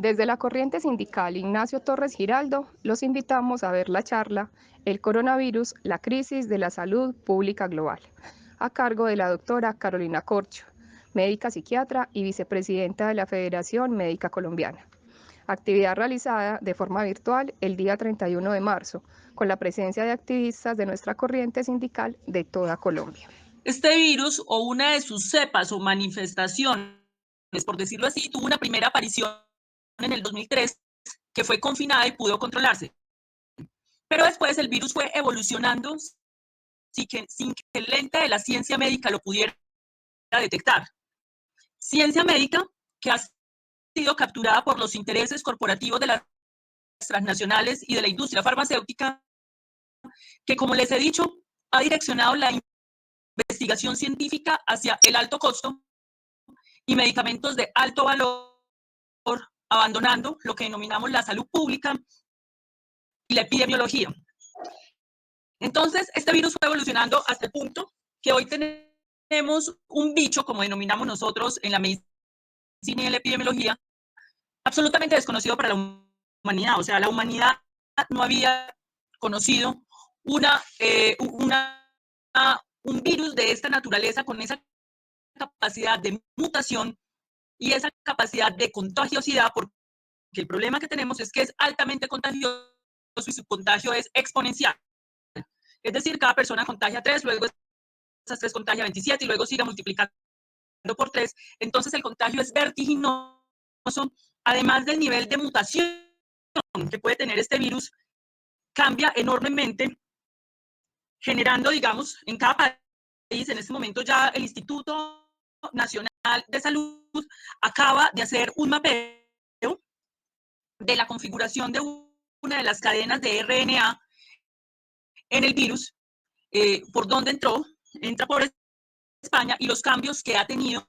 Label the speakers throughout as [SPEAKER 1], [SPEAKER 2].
[SPEAKER 1] Desde la corriente sindical Ignacio Torres Giraldo, los invitamos a ver la charla El coronavirus, la crisis de la salud pública global, a cargo de la doctora Carolina Corcho, médica psiquiatra y vicepresidenta de la Federación Médica Colombiana. Actividad realizada de forma virtual el día 31 de marzo, con la presencia de activistas de nuestra corriente sindical de toda Colombia.
[SPEAKER 2] Este virus o una de sus cepas o manifestaciones, por decirlo así, tuvo una primera aparición en el 2003 que fue confinada y pudo controlarse. Pero después el virus fue evolucionando sin que el lente de la ciencia médica lo pudiera detectar. Ciencia médica que ha sido capturada por los intereses corporativos de las transnacionales y de la industria farmacéutica, que, como les he dicho, ha direccionado la investigación científica hacia el alto costo y medicamentos de alto valor, abandonando lo que denominamos la salud pública y la epidemiología. Entonces, este virus fue evolucionando hasta el punto que hoy tenemos un bicho, como denominamos nosotros en la medicina y en la epidemiología, absolutamente desconocido para la humanidad. O sea, la humanidad no había conocido un virus de esta naturaleza con esa capacidad de mutación y esa capacidad de contagiosidad, porque el problema que tenemos es que es altamente contagioso y su contagio es exponencial. Es decir, cada persona contagia 3, luego esas 3 contagia 27 y luego sigue multiplicando por 3. Entonces el contagio es vertiginoso, además del nivel de mutación que puede tener este virus, cambia enormemente, generando, digamos, en cada país, en este momento ya el Instituto Nacional de Salud acaba de hacer un mapeo de la configuración de una de las cadenas de RNA en el virus, por dónde entra por España y los cambios que ha tenido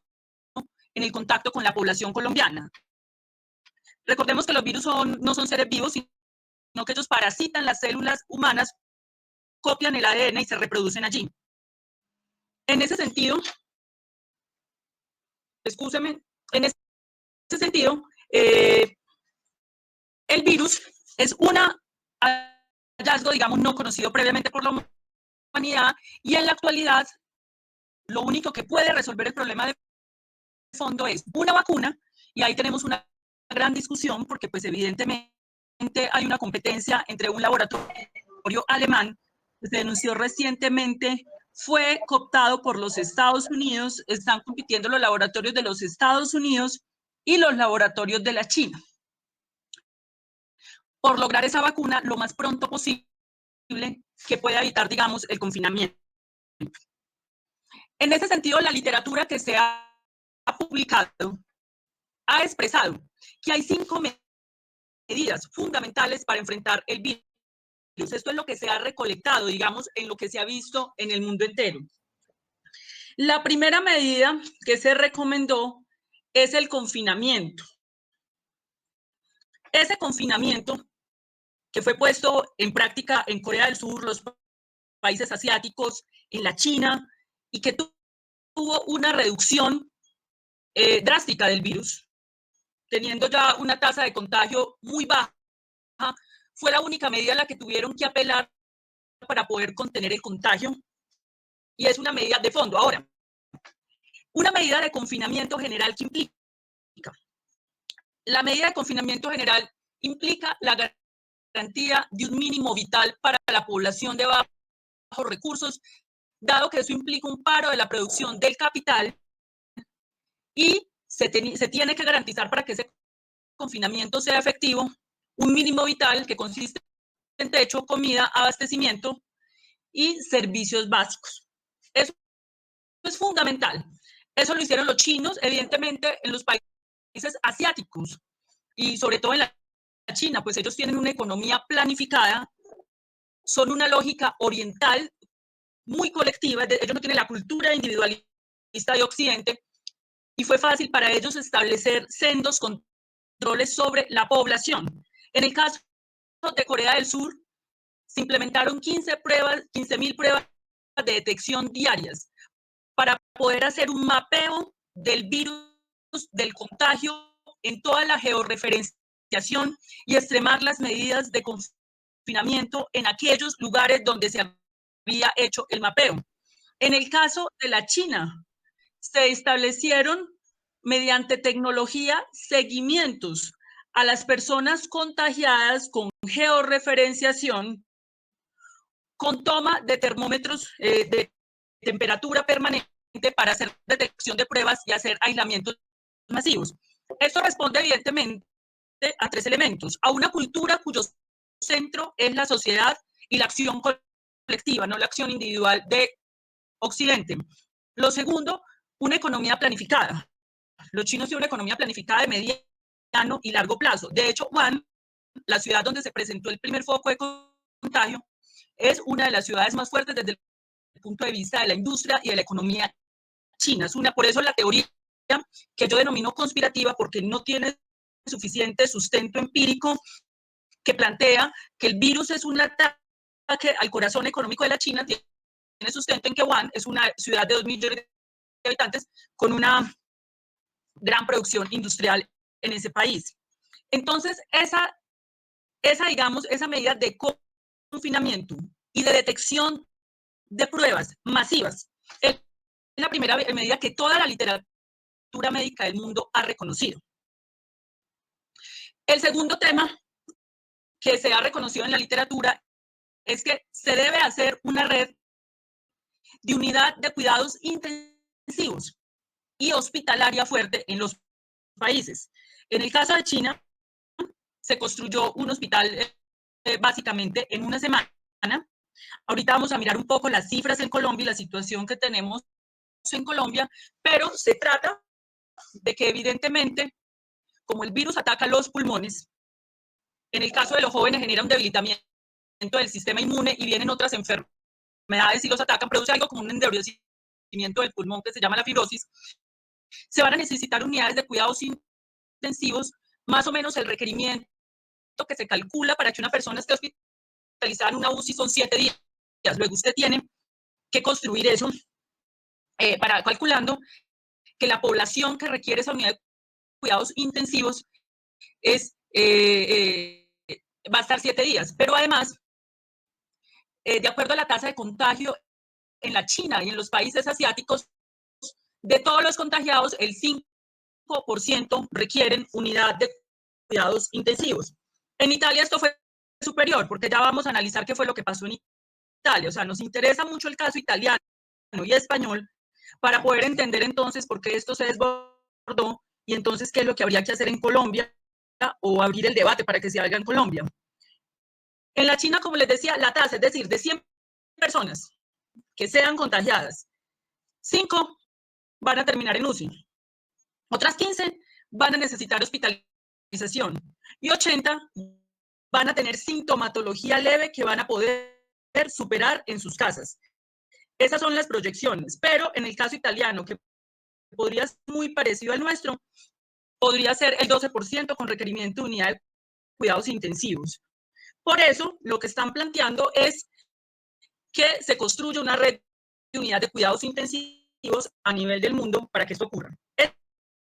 [SPEAKER 2] en el contacto con la población colombiana. Recordemos que los virus no son seres vivos, sino que ellos parasitan las células humanas, copian el ADN y se reproducen allí. En ese sentido, el virus es un hallazgo, digamos, no conocido previamente por la humanidad, y en la actualidad lo único que puede resolver el problema de fondo es una vacuna, y ahí tenemos una gran discusión porque pues evidentemente hay una competencia entre un laboratorio alemán que se denunció recientemente, fue cooptado por los Estados Unidos, están compitiendo los laboratorios de los Estados Unidos y los laboratorios de la China por lograr esa vacuna lo más pronto posible que pueda evitar, digamos, el confinamiento. En ese sentido, la literatura que se ha publicado ha expresado que hay 5 medidas fundamentales para enfrentar el virus. Esto es lo que se ha recolectado, digamos, en lo que se ha visto en el mundo entero. La primera medida que se recomendó es el confinamiento. Ese confinamiento que fue puesto en práctica en Corea del Sur, los países asiáticos, en la China, y que tuvo una reducción drástica del virus, teniendo ya una tasa de contagio muy baja, fue la única medida a la que tuvieron que apelar para poder contener el contagio, y es una medida de fondo. Ahora, una medida de confinamiento general, ¿qué implica? La medida de confinamiento general implica la garantía de un mínimo vital para la población de bajos recursos, dado que eso implica un paro de la producción del capital, y se tiene que garantizar, para que ese confinamiento sea efectivo, un mínimo vital que consiste en techo, comida, abastecimiento y servicios básicos. Eso es fundamental. Eso lo hicieron los chinos, evidentemente, en los países asiáticos y sobre todo en la China, pues ellos tienen una economía planificada, son una lógica oriental muy colectiva, ellos no tienen la cultura individualista de Occidente, y fue fácil para ellos establecer sendos controles sobre la población. En el caso de Corea del Sur, se implementaron 15.000 pruebas de detección diarias para poder hacer un mapeo del virus, del contagio, en toda la georreferencia diferenciación y extremar las medidas de confinamiento en aquellos lugares donde se había hecho el mapeo. En el caso de la China, se establecieron mediante tecnología seguimientos a las personas contagiadas con georreferenciación, con toma de termómetros de temperatura permanente para hacer detección de pruebas y hacer aislamientos masivos. Esto responde evidentemente a tres elementos: a una cultura cuyo centro es la sociedad y la acción colectiva, no la acción individual de Occidente. Lo segundo, una economía planificada. Los chinos tienen una economía planificada de mediano y largo plazo. De hecho, Wuhan, la ciudad donde se presentó el primer foco de contagio, es una de las ciudades más fuertes desde el punto de vista de la industria y de la economía china. Por eso la teoría que yo denomino conspirativa, porque no tiene suficiente sustento empírico, que plantea que el virus es un ataque al corazón económico de la China, tiene sustento en que Wuhan es una ciudad de 2 millones de habitantes con una gran producción industrial en ese país. Entonces, digamos, esa medida de confinamiento y de detección de pruebas masivas es la primera medida que toda la literatura médica del mundo ha reconocido. El segundo tema que se ha reconocido en la literatura es que se debe hacer una red de unidad de cuidados intensivos y hospitalaria fuerte en los países. En el caso de China, se construyó un hospital básicamente en una semana. Ahorita vamos a mirar un poco las cifras en Colombia y la situación que tenemos en Colombia, pero se trata de que evidentemente, como el virus ataca los pulmones, en el caso de los jóvenes genera un debilitamiento del sistema inmune y vienen otras enfermedades y los atacan, produce algo como un endurecimiento del pulmón que se llama la fibrosis. Se van a necesitar unidades de cuidados intensivos, más o menos el requerimiento que se calcula para que una persona esté hospitalizada en una UCI son 7 días. Luego usted tiene que construir eso para calculando que la población que requiere esa unidad de cuidados intensivos va a estar 7 días. Pero además, de acuerdo a la tasa de contagio en la China y en los países asiáticos, de todos los contagiados, el 5% requieren unidad de cuidados intensivos. En Italia esto fue superior, porque ya vamos a analizar qué fue lo que pasó en Italia. O sea, nos interesa mucho el caso italiano y español para poder entender entonces por qué esto se desbordó y entonces qué es lo que habría que hacer en Colombia o abrir el debate para que se haga en Colombia. En la China, como les decía, la tasa, es decir, de 100 personas que sean contagiadas, 5 van a terminar en UCI, otras 15 van a necesitar hospitalización y 80 van a tener sintomatología leve que van a poder superar en sus casas. Esas son las proyecciones, pero en el caso italiano, que podría ser muy parecido al nuestro, podría ser el 12% con requerimiento de unidad de cuidados intensivos. Por eso, lo que están planteando es que se construya una red de unidad de cuidados intensivos a nivel del mundo para que esto ocurra. Esa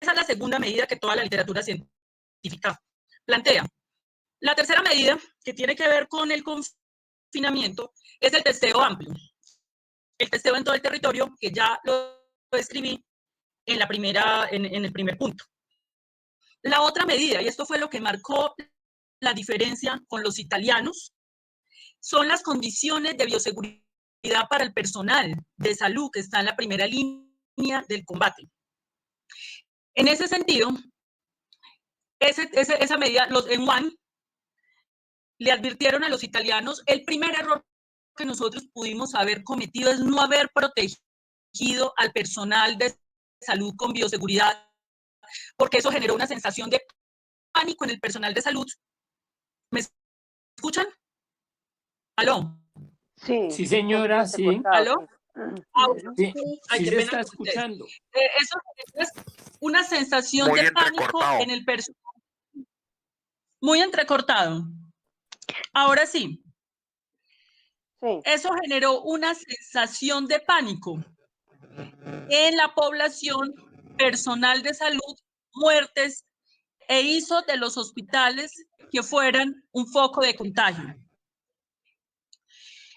[SPEAKER 2] es la segunda medida que toda la literatura científica plantea. La tercera medida, que tiene que ver con el confinamiento, es el testeo amplio. El testeo en todo el territorio, que ya lo describí en el primer punto. La otra medida, y esto fue lo que marcó la diferencia con los italianos, son las condiciones de bioseguridad para el personal de salud que está en la primera línea del combate. En ese sentido, esa medida, en Wuhan, le advirtieron a los italianos: el primer error que nosotros pudimos haber cometido es no haber protegido al personal de salud con bioseguridad, porque eso generó una sensación de pánico en el personal de salud. ¿Me escuchan? ¿Aló?
[SPEAKER 3] Sí, señora, sí.
[SPEAKER 2] ¿Aló?
[SPEAKER 3] Sí,
[SPEAKER 2] Ay,
[SPEAKER 3] sí
[SPEAKER 2] qué
[SPEAKER 3] se
[SPEAKER 2] pena
[SPEAKER 3] está
[SPEAKER 2] con ustedes.
[SPEAKER 3] escuchando.
[SPEAKER 2] Eso es una sensación
[SPEAKER 4] Muy
[SPEAKER 2] de pánico
[SPEAKER 4] entrecortado.
[SPEAKER 2] en el personal. Muy entrecortado. Ahora sí. Eso generó una sensación de pánico en la población, personal de salud, muertes, e hizo de los hospitales que fueran un foco de contagio.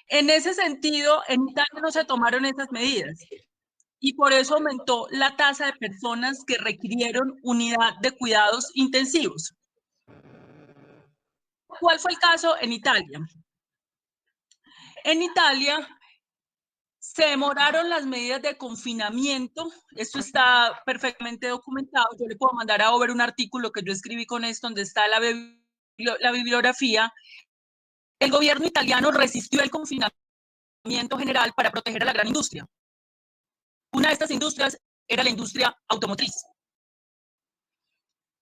[SPEAKER 2] En ese sentido, en Italia no se tomaron esas medidas y por eso aumentó la tasa de personas que requirieron unidad de cuidados intensivos. ¿Cuál fue el caso en Italia? En Italia se demoraron las medidas de confinamiento. Esto está perfectamente documentado. Yo le puedo mandar a Over un artículo que yo escribí con esto, donde está la bibliografía. El gobierno italiano resistió el confinamiento general para proteger a la gran industria. Una de estas industrias era la industria automotriz.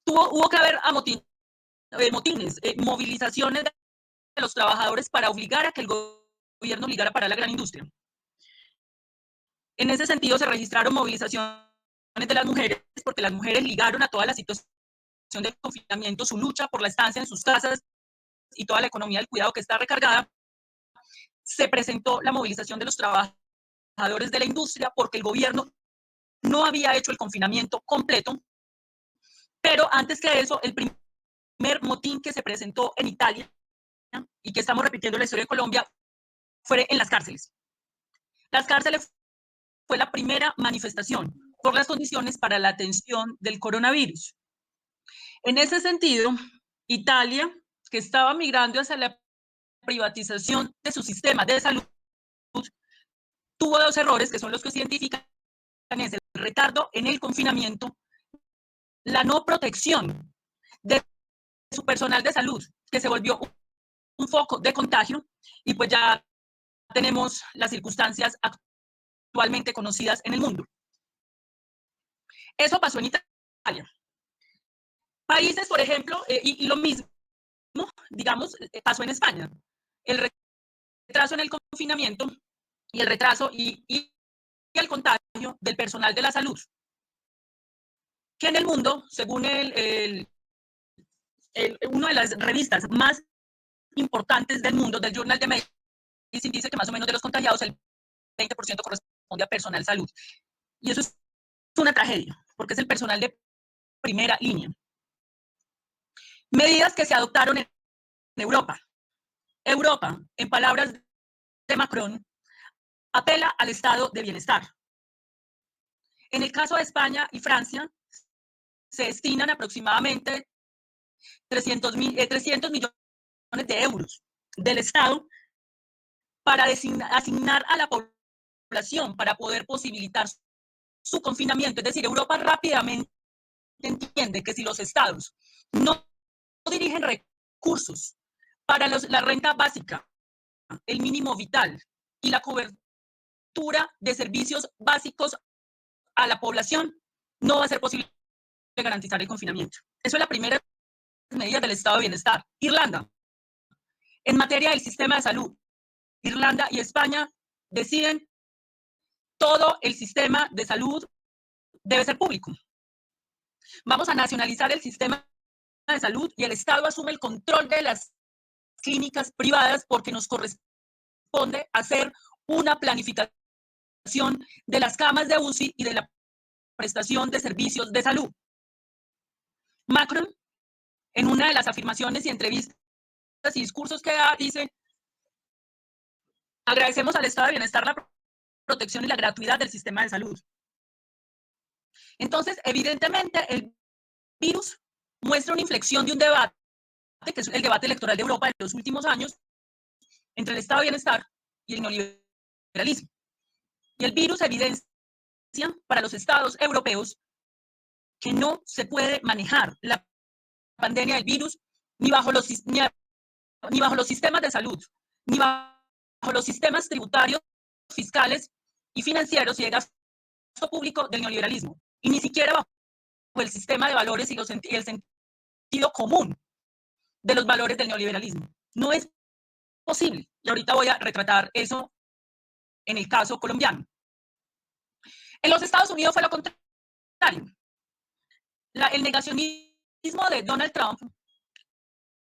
[SPEAKER 2] Hubo que haber motines, movilizaciones de los trabajadores para obligar a que el gobierno obligara a parar la gran industria. En ese sentido, se registraron movilizaciones de las mujeres, porque las mujeres ligaron a toda la situación de confinamiento su lucha por la estancia en sus casas y toda la economía del cuidado que está recargada. Se presentó la movilización de los trabajadores de la industria porque el gobierno no había hecho el confinamiento completo, pero antes que eso, el primer motín que se presentó en Italia, y que estamos repitiendo la historia de Colombia, fue en las cárceles. Las cárceles fue la primera manifestación por las condiciones para la atención del coronavirus. En ese sentido, Italia, que estaba migrando hacia la privatización de su sistema de salud, tuvo dos errores que son los que se identifican: es el retardo en el confinamiento, la no protección de su personal de salud, que se volvió un foco de contagio, y pues ya tenemos las circunstancias actualmente conocidas en el mundo. Eso pasó en Italia. Países, por ejemplo, y lo mismo, digamos, pasó en España. El retraso en el confinamiento y el retraso y el contagio del personal de la salud. Que en el mundo, según una de las revistas más importantes del mundo, del Journal de Medicine, dice que más o menos de los contagiados el 20% corresponde a personal de salud. Y eso es una tragedia, porque es el personal de primera línea. Medidas que se adoptaron en Europa. Europa, en palabras de Macron, apela al estado de bienestar. En el caso de España y Francia, se destinan aproximadamente 300 millones de euros del Estado para asignar a la población para poder posibilitar su confinamiento. Es decir, Europa rápidamente entiende que si los estados no dirigen recursos para la renta básica, el mínimo vital y la cobertura de servicios básicos a la población, no va a ser posible garantizar el confinamiento. Eso es la primera medida del estado de bienestar. Irlanda, en materia del sistema de salud, Irlanda y España deciden todo el sistema de salud debe ser público. Vamos a nacionalizar el sistema de salud y el Estado asume el control de las clínicas privadas porque nos corresponde hacer una planificación de las camas de UCI y de la prestación de servicios de salud. Macron, en una de las afirmaciones y entrevistas y discursos que da, dice: agradecemos al estado de bienestar la protección y la gratuidad del sistema de salud. Entonces, evidentemente, el virus muestra una inflexión de un debate, que es el debate electoral de Europa de los últimos años, entre el estado de bienestar y el neoliberalismo. Y el virus evidencia para los estados europeos que no se puede manejar la pandemia del virus ni bajo los sistemas de salud, ni bajo los sistemas tributarios, fiscales y financieros y de gasto público del neoliberalismo, y ni siquiera bajo el sistema de valores y el sentido común de los valores del neoliberalismo. No es posible. Y ahorita voy a retratar eso en el caso colombiano. En los Estados Unidos fue lo contrario. El negacionismo de Donald Trump,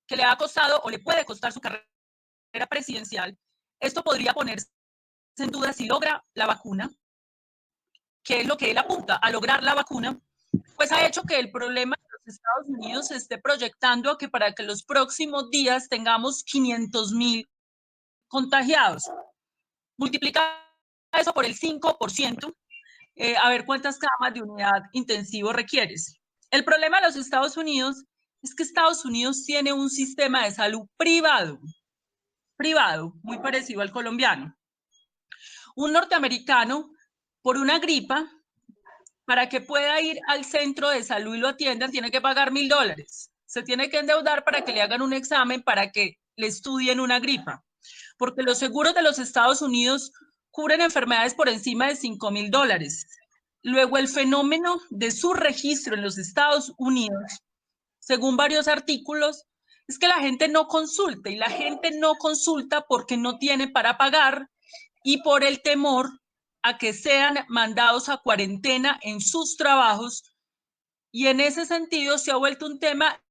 [SPEAKER 2] que le ha costado o le puede costar su carrera presidencial, esto podría ponerse en duda si logra la vacuna, que es lo que él apunta a lograr la vacuna, pues ha hecho que el problema de los Estados Unidos se esté proyectando a que para que los próximos días tengamos 500.000 contagiados. Multiplica eso por el 5%, a ver cuántas camas de unidad intensivo requieres. El problema de los Estados Unidos es que Estados Unidos tiene un sistema de salud privado, muy parecido al colombiano. Un norteamericano, por una gripa, para que pueda ir al centro de salud y lo atiendan, tiene que pagar $1.000. Se tiene que endeudar para que le hagan un examen, para que le estudien una gripa. Porque los seguros de los Estados Unidos cubren enfermedades por encima de $5.000. Luego, el fenómeno de su registro en los Estados Unidos, según varios artículos, es que la gente no consulta, y la gente no consulta porque no tiene para pagar y por el temor a que sean mandados a cuarentena en sus trabajos, y en ese sentido se ha vuelto un tema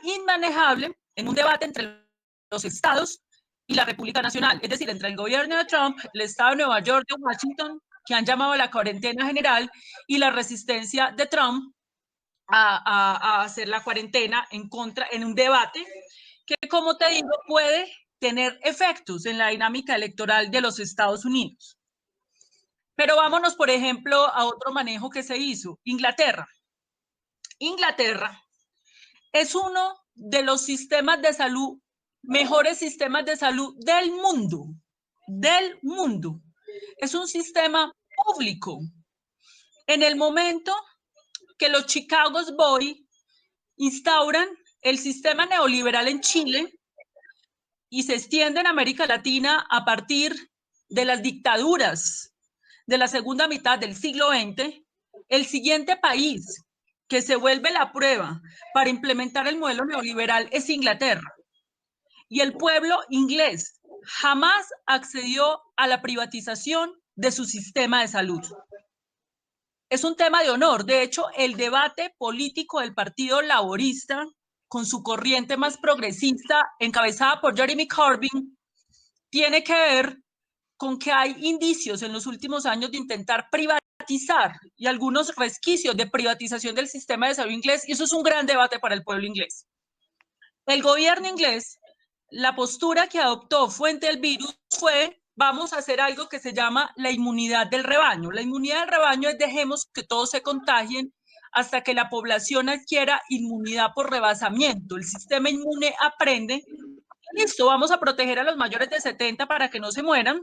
[SPEAKER 2] inmanejable en un debate entre los estados y la República Nacional, es decir, entre el gobierno de Trump, el estado de Nueva York, de Washington, que han llamado a la cuarentena general, y la resistencia de Trump a hacer la cuarentena en un debate que, como te digo, puede tener efectos en la dinámica electoral de los Estados Unidos. Pero vámonos, por ejemplo, a otro manejo que se hizo. Inglaterra. Inglaterra es uno de los sistemas de salud, mejores sistemas de salud del mundo. Del mundo. Es un sistema público. En el momento que los Chicago Boys instauran el sistema neoliberal en Chile y se extiende en América Latina a partir de las dictaduras de la segunda mitad del siglo XX, el siguiente país que se vuelve la prueba para implementar el modelo neoliberal es Inglaterra. Y el pueblo inglés jamás accedió a la privatización de su sistema de salud. Es un tema de honor. De hecho, el debate político del Partido Laborista, con su corriente más progresista, encabezada por Jeremy Corbyn, tiene que ver con que hay indicios en los últimos años de intentar privatizar y algunos resquicios de privatización del sistema de salud inglés, y eso es un gran debate para el pueblo inglés. El gobierno inglés, la postura que adoptó frente al virus fue: vamos a hacer algo que se llama la inmunidad del rebaño. La inmunidad del rebaño es: dejemos que todos se contagien hasta que la población adquiera inmunidad por rebasamiento. El sistema inmune aprende, listo, vamos a proteger a los mayores de 70 para que no se mueran,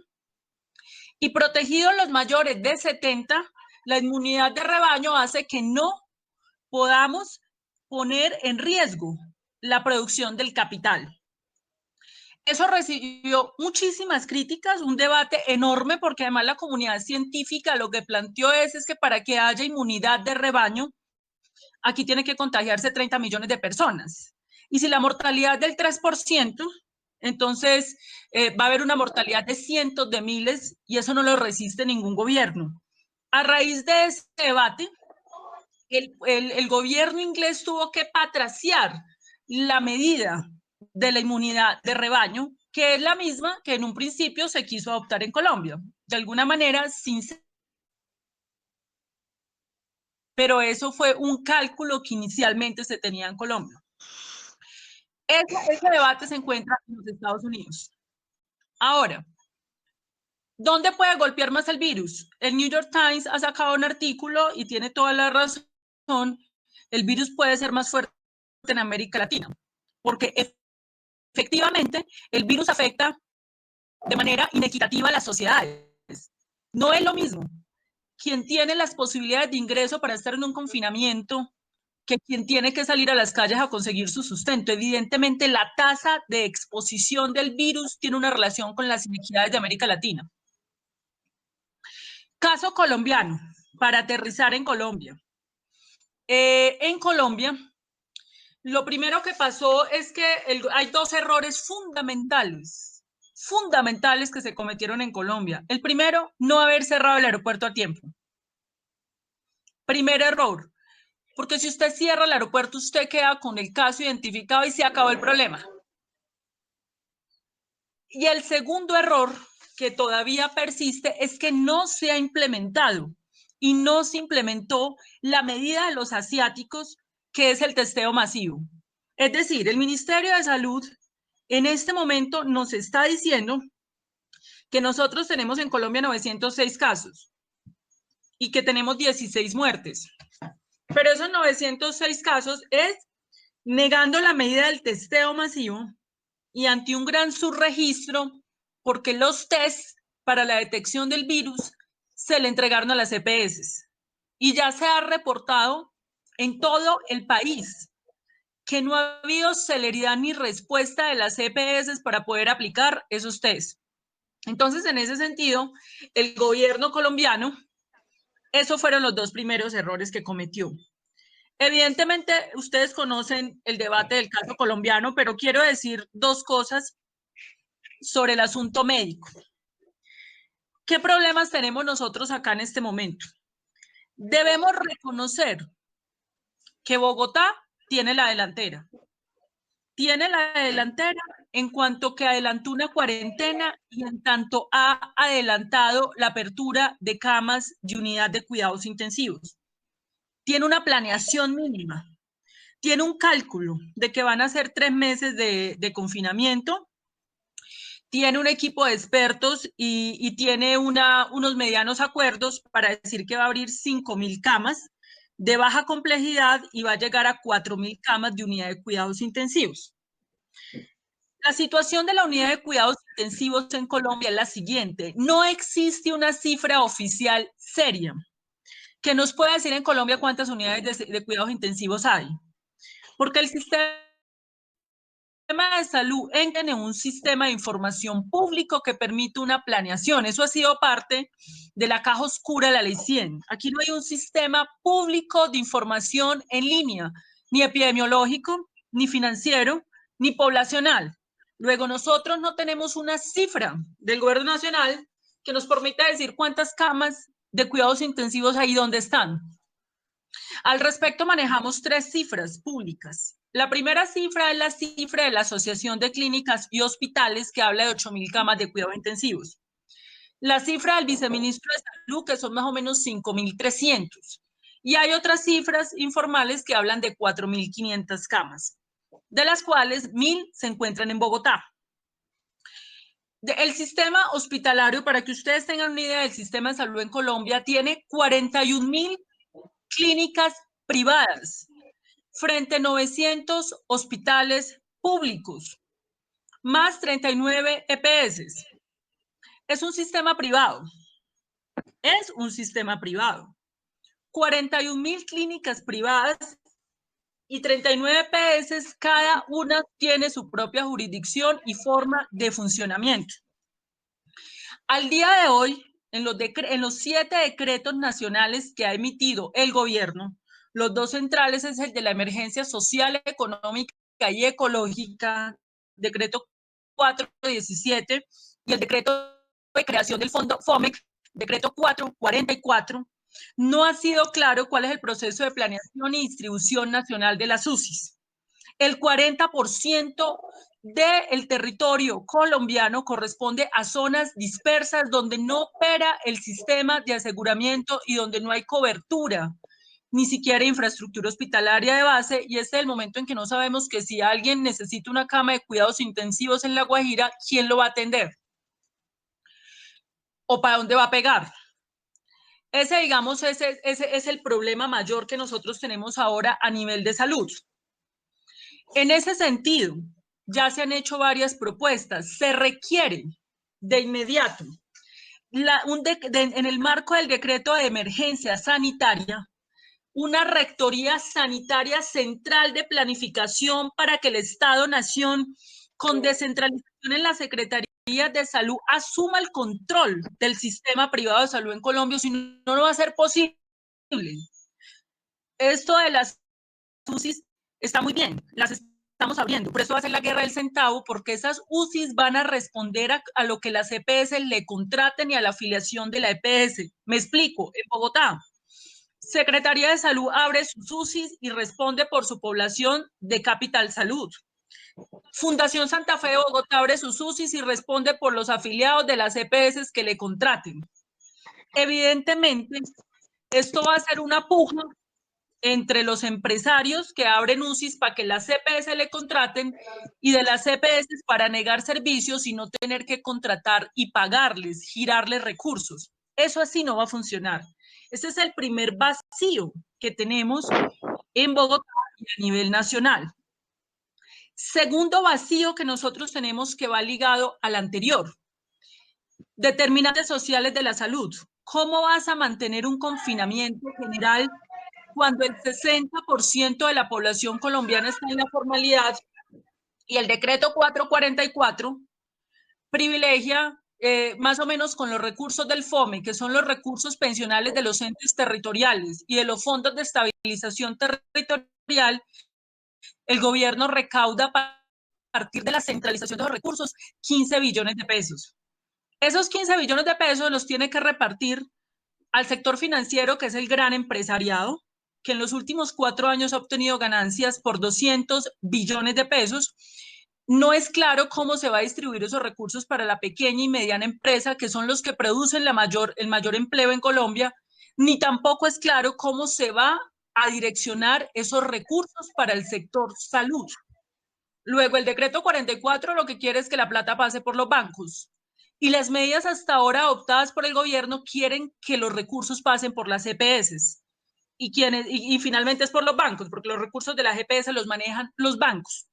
[SPEAKER 2] y protegidos los mayores de 70, la inmunidad de rebaño hace que no podamos poner en riesgo la producción del capital. Eso recibió muchísimas críticas, un debate enorme, porque además la comunidad científica lo que planteó es que para que haya inmunidad de rebaño, aquí tiene que contagiarse 30 millones de personas. Y si la mortalidad es del 3%, entonces va a haber una mortalidad de cientos de miles, y eso no lo resiste ningún gobierno. A raíz de ese debate, el gobierno inglés tuvo que patraciar la medida de la inmunidad de rebaño, que es la misma que en un principio se quiso adoptar en Colombia. De alguna manera, pero eso fue un cálculo que inicialmente se tenía en Colombia. Ese debate se encuentra en los Estados Unidos. Ahora, ¿dónde puede golpear más el virus? El New York Times ha sacado un artículo y tiene toda la razón. El virus puede ser más fuerte en América Latina, porque efectivamente el virus afecta de manera inequitativa a las sociedades. No es lo mismo quien tiene las posibilidades de ingreso para estar en un confinamiento que quien tiene que salir a las calles a conseguir su sustento. Evidentemente, la tasa de exposición del virus tiene una relación con las inequidades de América Latina. Caso colombiano, para aterrizar en Colombia. En Colombia, lo primero que pasó es que hay dos errores fundamentales que se cometieron en Colombia. El primero, no haber cerrado el aeropuerto a tiempo. Primer error, porque si usted cierra el aeropuerto, usted queda con el caso identificado y se acabó el problema. Y el segundo error, que todavía persiste, es que no se ha implementado y no se implementó la medida de los asiáticos, que es el testeo masivo. Es decir, el Ministerio de Salud en este momento nos está diciendo que nosotros tenemos en Colombia 906 casos y que tenemos 16 muertes. Pero esos 906 casos es negando la medida del testeo masivo y ante un gran subregistro porque los tests para la detección del virus se le entregaron a las EPS. Y ya se ha reportado en todo el país que no ha habido celeridad ni respuesta de las EPS para poder aplicar esos tests. Entonces, en ese sentido, el gobierno colombiano, esos fueron los dos primeros errores que cometió. Evidentemente, ustedes conocen el debate del caso colombiano, pero quiero decir dos cosas sobre el asunto médico. ¿Qué problemas tenemos nosotros acá en este momento? Debemos reconocer que Bogotá tiene la delantera. Tiene la delantera en cuanto que adelantó una cuarentena y en tanto ha adelantado la apertura de camas de unidad de cuidados intensivos. Tiene una planeación mínima. Tiene un cálculo de que van a ser 3 meses de confinamiento. Tiene un equipo de expertos y tiene unos medianos acuerdos para decir que va a abrir 5.000 camas de baja complejidad y va a llegar a 4.000 camas de unidad de cuidados intensivos. La situación de la unidad de cuidados intensivos en Colombia es la siguiente. No existe una cifra oficial seria que nos pueda decir en Colombia cuántas unidades de cuidados intensivos hay. Porque el sistema de salud tiene un sistema de información público que permite una planeación. Eso ha sido parte de la caja oscura de la ley 100. Aquí no hay un sistema público de información en línea, ni epidemiológico, ni financiero, ni poblacional. Luego nosotros no tenemos una cifra del gobierno nacional que nos permita decir cuántas camas de cuidados intensivos hay y dónde están. Al respecto manejamos 3 cifras públicas. La primera cifra es la cifra de la Asociación de Clínicas y Hospitales que habla de 8.000 camas de cuidados intensivos. La cifra del viceministro de Salud que son más o menos 5.300. Y hay otras cifras informales que hablan de 4.500 camas, de las cuales 1.000 se encuentran en Bogotá. El sistema hospitalario, para que ustedes tengan una idea del sistema de salud en Colombia, tiene 41.000 clínicas privadas frente a 900 hospitales públicos, más 39 EPS. Es un sistema privado. Es un sistema privado. 41.000 clínicas privadas y 39 EPS, cada una tiene su propia jurisdicción y forma de funcionamiento. Al día de hoy, en los 7 decretos nacionales que ha emitido el gobierno, los 2 centrales es el de la emergencia social, económica y ecológica, decreto 417, y el decreto de creación del fondo FOMEC, decreto 444, no ha sido claro cuál es el proceso de planeación y distribución nacional de las UCIs. El 40% del territorio colombiano corresponde a zonas dispersas donde no opera el sistema de aseguramiento y donde no hay cobertura, ni siquiera infraestructura hospitalaria de base, y este es el momento en que no sabemos que si alguien necesita una cama de cuidados intensivos en La Guajira, ¿quién lo va a atender? ¿O para dónde va a pegar? Ese, digamos, ese es el problema mayor que nosotros tenemos ahora a nivel de salud. En ese sentido, ya se han hecho varias propuestas. Se requiere de inmediato, en el marco del decreto de emergencia sanitaria, una rectoría sanitaria central de planificación para que el Estado-Nación, con descentralización en la Secretaría de Salud, asuma el control del sistema privado de salud en Colombia, si no, no va a ser posible. Esto de las UCIs está muy bien, las estamos abriendo, por eso va a ser la guerra del centavo, porque esas UCIs van a responder a lo que las EPS le contraten y a la afiliación de la EPS. Me explico, en Bogotá, Secretaría de Salud abre sus UCIs y responde por su población de Capital Salud. Fundación Santa Fe de Bogotá abre sus UCIs y responde por los afiliados de las EPS que le contraten. Evidentemente, esto va a ser una puja entre los empresarios que abren UCIs para que las CPS le contraten y de las CPS para negar servicios y no tener que contratar y pagarles, girarles recursos. Eso así no va a funcionar. Ese es el primer vacío que tenemos en Bogotá y a nivel nacional. Segundo vacío que nosotros tenemos que va ligado al anterior. Determinantes sociales de la salud. ¿Cómo vas a mantener un confinamiento general cuando el 60% de la población colombiana está en la formalidad y el decreto 444 privilegia más o menos con los recursos del FOME, que son los recursos pensionales de los entes territoriales y de los fondos de estabilización territorial, el gobierno recauda a partir de la centralización de los recursos 15 billones de pesos. Esos 15 billones de pesos los tiene que repartir al sector financiero, que es el gran empresariado, que en los últimos 4 años ha obtenido ganancias por 200 billones de pesos. No es claro cómo se va a distribuir esos recursos para la pequeña y mediana empresa, que son los que producen el mayor empleo en Colombia, ni tampoco es claro cómo se va a direccionar esos recursos para el sector salud. Luego, el decreto 44 lo que quiere es que la plata pase por los bancos. Y las medidas hasta ahora adoptadas por el gobierno quieren que los recursos pasen por las EPS. Y finalmente es por los bancos, porque los recursos de la GPS los manejan los bancos.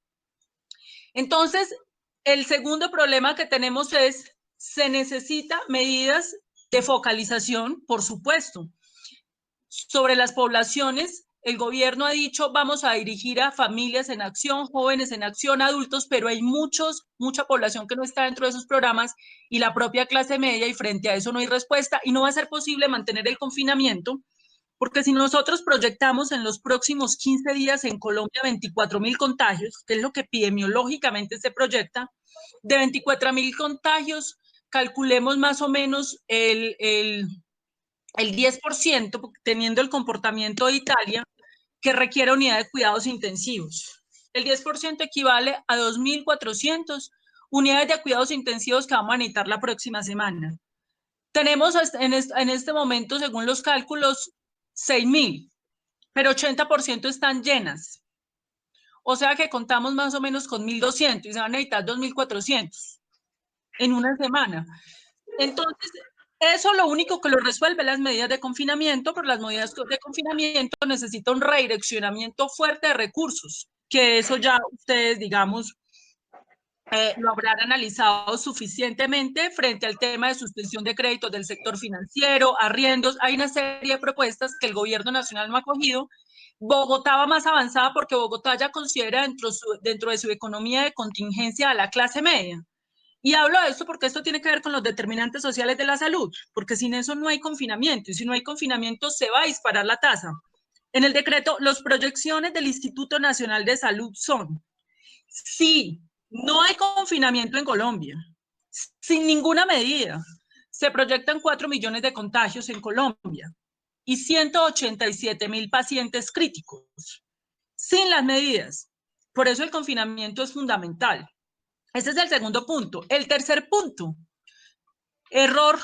[SPEAKER 2] Entonces, el segundo problema que tenemos es, se necesita medidas de focalización, por supuesto. Sobre las poblaciones, el gobierno ha dicho, vamos a dirigir a familias en acción, jóvenes en acción, adultos, pero hay mucha población que no está dentro de esos programas y la propia clase media, y frente a eso no hay respuesta y no va a ser posible mantener el confinamiento, porque si nosotros proyectamos en los próximos 15 días en Colombia 24.000 contagios, que es lo que epidemiológicamente se proyecta, de 24.000 contagios, calculemos más o menos el 10%, teniendo el comportamiento de Italia, que requiere unidad de cuidados intensivos. El 10% equivale a 2.400 unidades de cuidados intensivos que vamos a necesitar la próxima semana. Tenemos en este momento, según los cálculos, 6.000, pero 80% están llenas. O sea que contamos más o menos con 1.200 y se van a necesitar 2.400 en una semana. Entonces, eso lo único que lo resuelve las medidas de confinamiento, pero las medidas de confinamiento necesitan un redireccionamiento fuerte de recursos, que eso ya ustedes, digamos, lo habrán analizado suficientemente frente al tema de suspensión de créditos del sector financiero, arriendos. Hay una serie de propuestas que el gobierno nacional no ha acogido. Bogotá va más avanzada porque Bogotá ya considera dentro de su economía de contingencia a la clase media. Y hablo de esto porque esto tiene que ver con los determinantes sociales de la salud, porque sin eso no hay confinamiento, y si no hay confinamiento se va a disparar la tasa. En el decreto, las proyecciones del Instituto Nacional de Salud son, si no hay confinamiento en Colombia, sin ninguna medida, se proyectan 4 millones de contagios en Colombia y 187.000 pacientes críticos, sin las medidas. Por eso el confinamiento es fundamental. Ese es el segundo punto. El tercer punto, error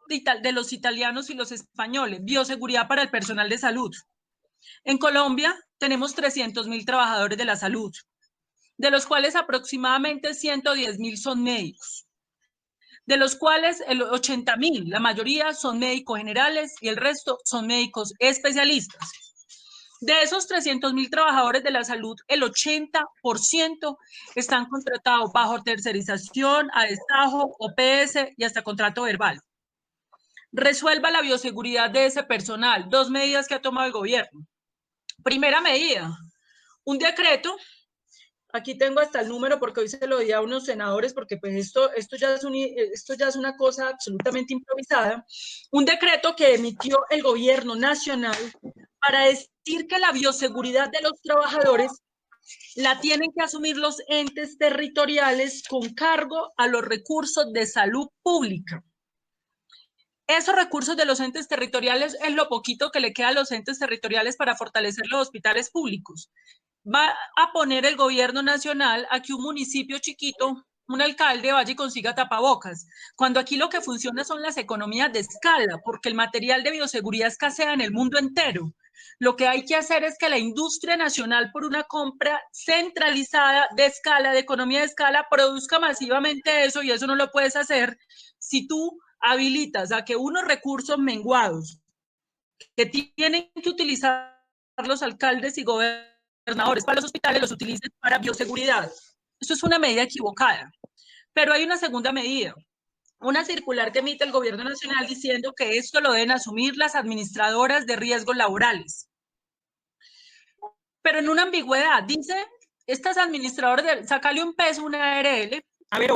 [SPEAKER 2] de los italianos y los españoles, bioseguridad para el personal de salud. En Colombia tenemos 300.000 trabajadores de la salud, de los cuales aproximadamente 110.000 son médicos, de los cuales el 80.000, la mayoría son médicos generales y el resto son médicos especialistas. De esos 300.000 trabajadores de la salud, el 80% están contratados bajo tercerización, a destajo, OPS y hasta contrato verbal. Resuelva la bioseguridad de ese personal. 2 medidas que ha tomado el gobierno. Primera medida, un decreto. Aquí tengo hasta el número porque hoy se lo di a unos senadores porque pues esto ya es una cosa absolutamente improvisada. Un decreto que emitió el gobierno nacional para decir que la bioseguridad de los trabajadores la tienen que asumir los entes territoriales con cargo a los recursos de salud pública. Esos recursos de los entes territoriales es lo poquito que le queda a los entes territoriales para fortalecer los hospitales públicos. Va a poner el gobierno nacional a que un municipio chiquito, un alcalde, vaya y consiga tapabocas, cuando aquí lo que funciona son las economías de escala, porque el material de bioseguridad escasea en el mundo entero. Lo que hay que hacer es que la industria nacional, por una compra centralizada de escala, de economía de escala, produzca masivamente eso, y eso no lo puedes hacer si tú habilitas a que unos recursos menguados que tienen que utilizar los alcaldes y gobernadores para los hospitales los utilicen para bioseguridad. Eso es una medida equivocada. Pero hay una segunda medida, una circular que emite el gobierno nacional diciendo que esto lo deben asumir las administradoras de riesgos laborales. Pero en una ambigüedad, dice, estas administradoras, sácale un peso una ARL, a ver,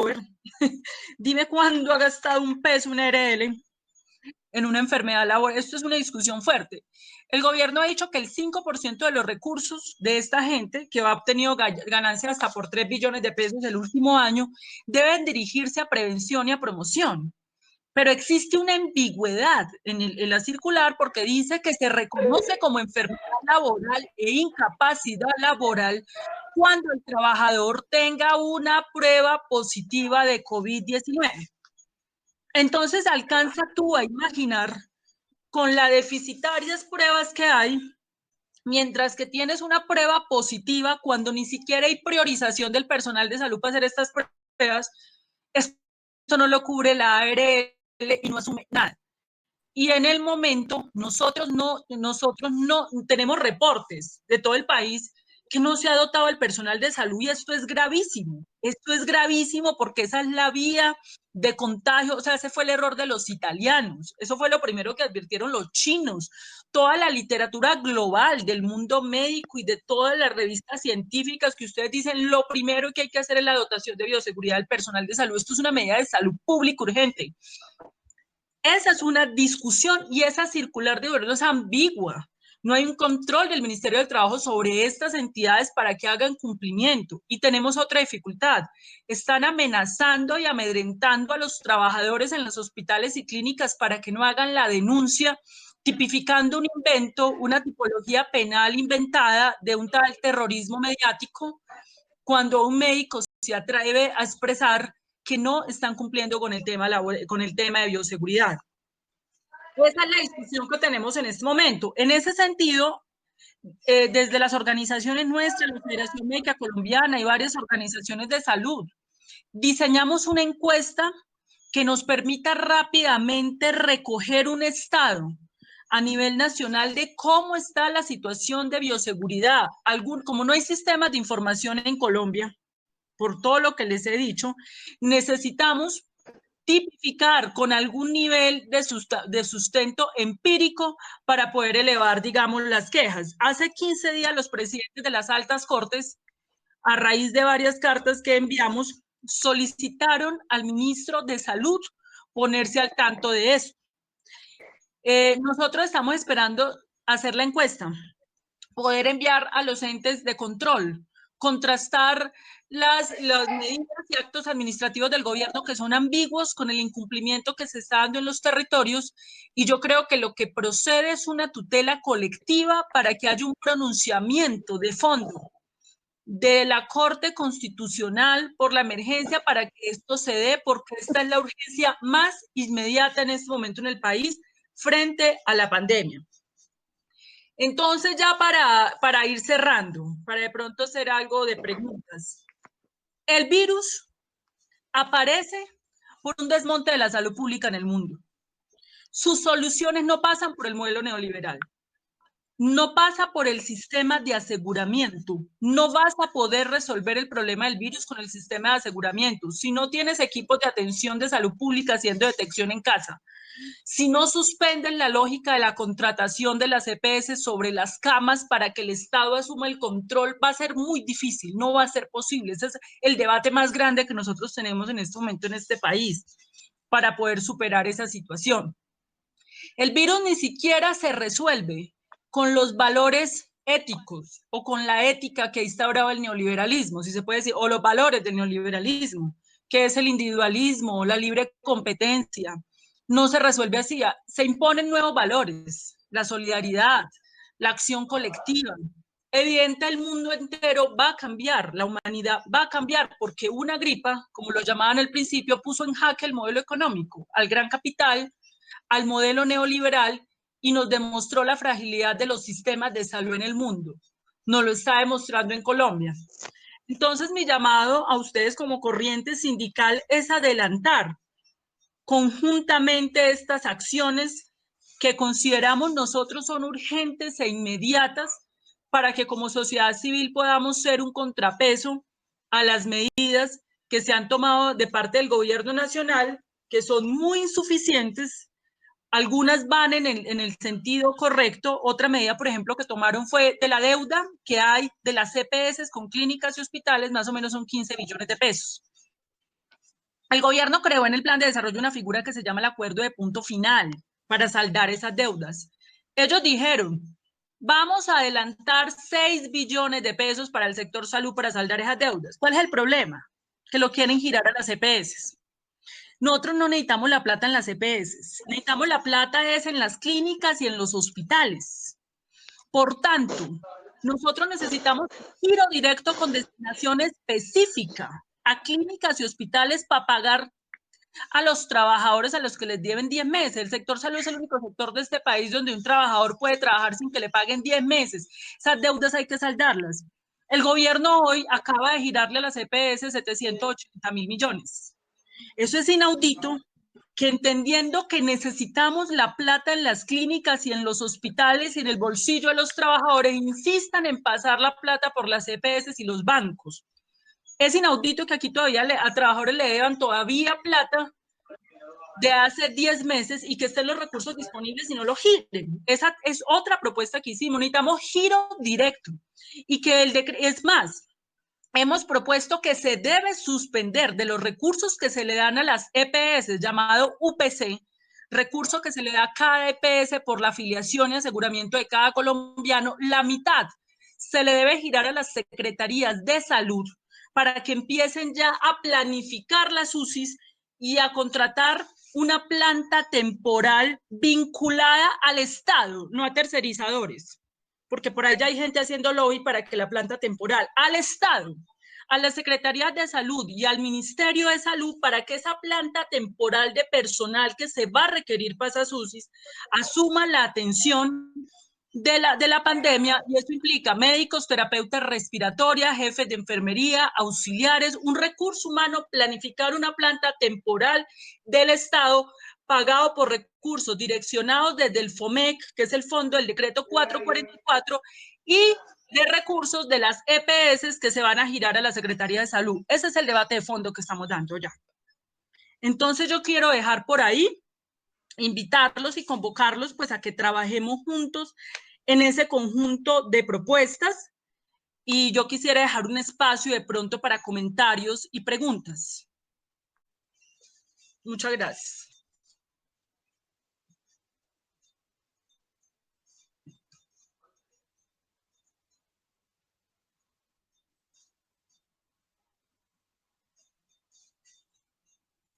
[SPEAKER 2] dime cuándo ha gastado un peso una ARL en una enfermedad laboral. Esto es una discusión fuerte. El gobierno ha dicho que el 5% de los recursos de esta gente, que ha obtenido ganancias hasta por 3 billones de pesos el último año, deben dirigirse a prevención y a promoción. Pero existe una ambigüedad en la circular porque dice que se reconoce como enfermedad laboral e incapacidad laboral cuando el trabajador tenga una prueba positiva de COVID-19. Entonces, alcanza tú a imaginar, con las deficitarias pruebas que hay, mientras que tienes una prueba positiva, cuando ni siquiera hay priorización del personal de salud para hacer estas pruebas, esto no lo cubre la ARL y no asume nada. Y en el momento, nosotros no tenemos reportes de todo el país que no se ha dotado el personal de salud, y esto es gravísimo. Esto es gravísimo porque esa es la vía de contagio. O sea, ese fue el error de los italianos. Eso fue lo primero que advirtieron los chinos. Toda la literatura global del mundo médico y de todas las revistas científicas que ustedes dicen, lo primero que hay que hacer es la dotación de bioseguridad del personal de salud. Esto es una medida de salud pública urgente. Esa es una discusión, y esa circular de gobierno es ambigua. No hay un control del Ministerio del Trabajo sobre estas entidades para que hagan cumplimiento. Y tenemos otra dificultad. Están amenazando y amedrentando a los trabajadores en los hospitales y clínicas para que no hagan la denuncia, tipificando un invento, una tipología penal inventada de un tal terrorismo mediático, cuando un médico se atreve a expresar que no están cumpliendo con el tema de bioseguridad. Esa es la discusión que tenemos en este momento. En ese sentido, desde las organizaciones nuestras, la Federación Médica Colombiana y varias organizaciones de salud, diseñamos una encuesta que nos permita rápidamente recoger un estado a nivel nacional de cómo está la situación de bioseguridad. Como no hay sistemas de información en Colombia, por todo lo que les he dicho, necesitamos tipificar con algún nivel de sustento empírico para poder elevar, digamos, las quejas. Hace 15 días los presidentes de las altas cortes, a raíz de varias cartas que enviamos, solicitaron al ministro de Salud ponerse al tanto de eso. Nosotros estamos esperando hacer la encuesta, poder enviar a los entes de control, contrastar las medidas y actos administrativos del gobierno que son ambiguos con el incumplimiento que se está dando en los territorios, y yo creo que lo que procede es una tutela colectiva para que haya un pronunciamiento de fondo de la Corte Constitucional por la emergencia para que esto se dé, porque esta es la urgencia más inmediata en este momento en el país frente a la pandemia. Entonces, ya para ir cerrando, para de pronto hacer algo de preguntas. El virus aparece por un desmonte de la salud pública en el mundo. Sus soluciones no pasan por el modelo neoliberal. No pasa por el sistema de aseguramiento. No vas a poder resolver el problema del virus con el sistema de aseguramiento. Si no tienes equipos de atención de salud pública haciendo detección en casa, si no suspenden la lógica de la contratación de las EPS sobre las camas para que el Estado asuma el control, va a ser muy difícil, no va a ser posible. Ese es el debate más grande que nosotros tenemos en este momento en este país para poder superar esa situación. El virus ni siquiera se resuelve con los valores éticos o con la ética que ha instaurado el neoliberalismo, si se puede decir, o los valores del neoliberalismo, que es el individualismo, la libre competencia. No se resuelve así, se imponen nuevos valores, la solidaridad, la acción colectiva. Evidente, el mundo entero va a cambiar, la humanidad va a cambiar, porque una gripa, como lo llamaban al principio, puso en jaque el modelo económico, al gran capital, al modelo neoliberal, y nos demostró la fragilidad de los sistemas de salud en el mundo. Nos lo está demostrando en Colombia. Entonces, mi llamado a ustedes como corriente sindical es adelantar conjuntamente estas acciones que consideramos nosotros son urgentes e inmediatas para que como sociedad civil podamos ser un contrapeso a las medidas que se han tomado de parte del gobierno nacional, que son muy insuficientes. Algunas van en el sentido correcto. Otra medida, por ejemplo, que tomaron fue de la deuda que hay de las EPS con clínicas y hospitales, más o menos son 15 billones de pesos. El gobierno creó en el plan de desarrollo una figura que se llama el acuerdo de punto final para saldar esas deudas. Ellos dijeron, vamos a adelantar 6 billones de pesos para el sector salud para saldar esas deudas. ¿Cuál es el problema? Que lo quieren girar a las EPS. Nosotros no necesitamos la plata en las EPS, necesitamos la plata es en las clínicas y en los hospitales. Por tanto, nosotros necesitamos giro directo con destinación específica a clínicas y hospitales para pagar a los trabajadores a los que les deben 10 meses. El sector salud es el único sector de este país donde un trabajador puede trabajar sin que le paguen 10 meses. Esas deudas hay que saldarlas. El gobierno hoy acaba de girarle a las EPS 780.000 millones. Eso es inaudito, que entendiendo que necesitamos la plata en las clínicas y en los hospitales y en el bolsillo de los trabajadores, insistan en pasar la plata por las EPS y los bancos. Es inaudito que aquí todavía a trabajadores le deban todavía plata de hace 10 meses y que estén los recursos disponibles y no lo giren. Esa es otra propuesta que hicimos. Necesitamos giro directo. Y que es más, hemos propuesto que se debe suspender de los recursos que se le dan a las EPS, llamado UPC, recurso que se le da a cada EPS por la afiliación y aseguramiento de cada colombiano, la mitad se le debe girar a las secretarías de salud para que empiecen ya a planificar las UCIs y a contratar una planta temporal vinculada al Estado, no a tercerizadores, porque por allá hay gente haciendo lobby para que la planta temporal al Estado, a las secretarías de salud y al Ministerio de Salud para que esa planta temporal de personal que se va a requerir para esas UCIs asuma la atención de la pandemia, y eso implica médicos, terapeutas respiratorias, jefes de enfermería, auxiliares, un recurso humano, planificar una planta temporal del Estado pagado por recursos direccionados desde el FOMEC, que es el fondo del decreto 444, y de recursos de las EPS que se van a girar a la Secretaría de Salud. Ese es el debate de fondo que estamos dando ya. Entonces yo quiero dejar por ahí, invitarlos y convocarlos pues a que trabajemos juntos en ese conjunto de propuestas, y yo quisiera dejar un espacio de pronto para comentarios y preguntas. Muchas gracias.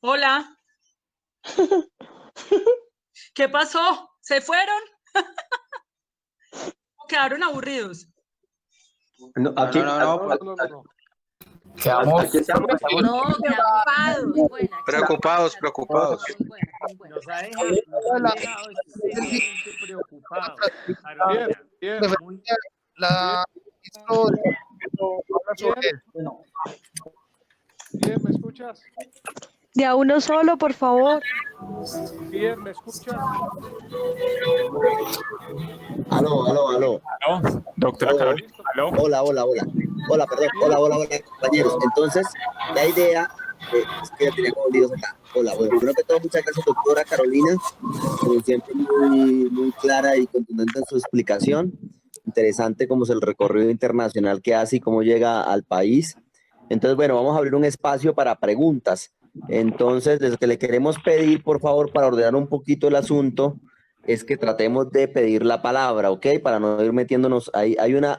[SPEAKER 2] Hola. ¿Qué pasó? ¿Se fueron? ¿Quedaron aburridos?
[SPEAKER 4] No, aquí,
[SPEAKER 3] No.
[SPEAKER 5] Quedamos
[SPEAKER 6] preocupados.
[SPEAKER 3] Nos ha dejado extremadamente preocupados.
[SPEAKER 6] Bien. Bien, ¿me escuchas?
[SPEAKER 7] De a uno solo, por favor.
[SPEAKER 6] Bien, ¿me escuchas?
[SPEAKER 4] Aló.
[SPEAKER 5] Doctora Carolina. ¿Aló?
[SPEAKER 4] Hola, perdón. Hola, compañeros. Entonces, la idea, es que ya tenía como líos acá. Hola, bueno, primero que todo, muchas gracias, doctora Carolina, como siempre muy clara y contundente en su explicación. Interesante cómo es el recorrido internacional que hace y cómo llega al país. Entonces, bueno, vamos a abrir un espacio para preguntas. Entonces, lo que le queremos pedir, por favor, para ordenar un poquito el asunto, es que tratemos de pedir la palabra, ¿ok? Para no ir metiéndonos ahí. Hay una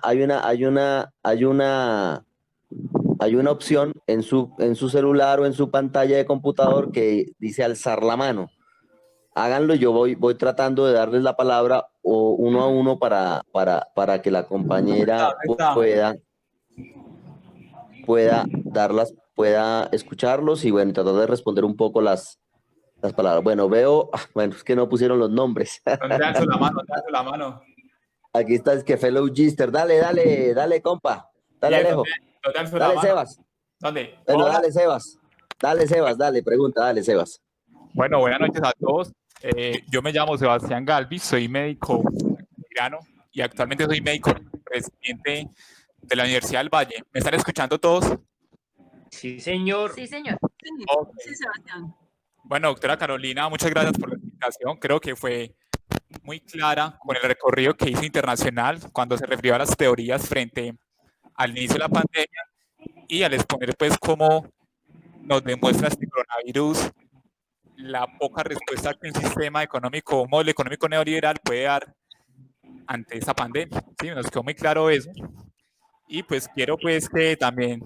[SPEAKER 4] opción en su celular o en su pantalla de computador que dice alzar la mano. Háganlo, yo voy tratando de darles la palabra uno a uno para que la compañera pueda escucharlos y bueno, tratar de responder un poco las las palabras. Bueno, veo, bueno, es que no pusieron los nombres.
[SPEAKER 5] ¿Dónde alzo la mano? ¿Dónde alzo la mano?
[SPEAKER 4] Aquí está, es que Fellow Gister. Dale, dale, dale, compa. Dale,
[SPEAKER 5] Bien, ¿dónde,
[SPEAKER 4] Alejo.
[SPEAKER 5] dónde alzo la
[SPEAKER 4] Dale,
[SPEAKER 5] mano?
[SPEAKER 4] Sebas.
[SPEAKER 5] ¿Dónde?
[SPEAKER 4] Bueno,
[SPEAKER 5] Hola.
[SPEAKER 4] dale, Sebas. Dale, Sebas, dale, pregunta, dale, Sebas.
[SPEAKER 5] Bueno, buenas noches a todos. Yo me llamo Sebastián Galvis, soy médico irano y actualmente soy médico residente de la Universidad del Valle. ¿Me están escuchando todos?
[SPEAKER 3] Sí, señor.
[SPEAKER 8] Sí, señor.
[SPEAKER 5] Ok.
[SPEAKER 2] Sí, Sebastián.
[SPEAKER 5] Bueno, doctora Carolina, muchas gracias por la explicación. Creo que fue muy clara con el recorrido que hizo internacional cuando se refirió a las teorías frente al inicio de la pandemia y al exponer pues cómo nos demuestra este coronavirus la poca respuesta que un sistema económico, un modelo económico neoliberal puede dar ante esta pandemia. Sí, nos quedó muy claro eso. Y pues quiero pues que también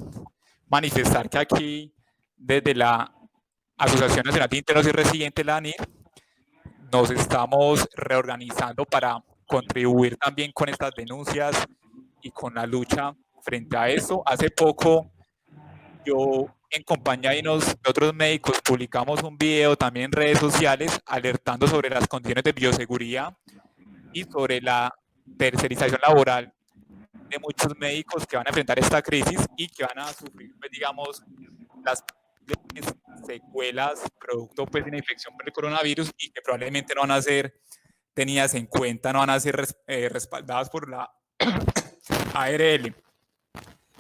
[SPEAKER 5] manifestar que aquí desde la Asociación Nacional de Internos y Residentes, la ANIR, nos estamos reorganizando para contribuir también con estas denuncias y con la lucha frente a eso. Hace poco yo en compañía de otros médicos publicamos un video también en redes sociales alertando sobre las condiciones de bioseguridad y sobre la tercerización laboral de muchos médicos que van a enfrentar esta crisis y que van a sufrir, pues, digamos, las secuelas producto pues, de la infección por el coronavirus y que probablemente no van a ser tenidas en cuenta, no van a ser respaldadas por la ARL.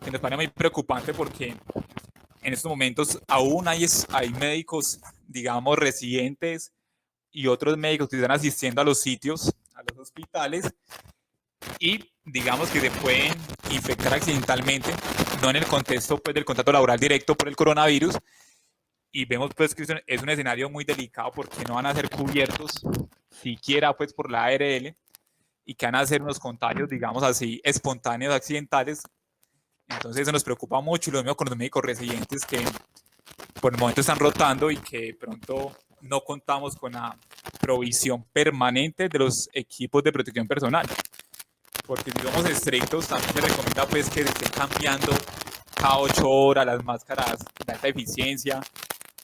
[SPEAKER 5] Que nos parece muy preocupante porque en estos momentos aún hay médicos, digamos, residentes y otros médicos que están asistiendo a los sitios, a los hospitales, y digamos que se pueden infectar accidentalmente, no en el contexto pues, del contacto laboral directo por el coronavirus, y vemos pues que es un escenario muy delicado porque no van a ser cubiertos siquiera pues por la ARL y que van a ser unos contagios, digamos así, espontáneos, accidentales. Entonces eso nos preocupa mucho y lo mismo con los médicos residentes que por el momento están rotando y que pronto no contamos con la provisión permanente de los equipos de protección personal. Porque si somos estrictos, también se recomienda pues que se estén cambiando cada 8 horas las máscaras de alta eficiencia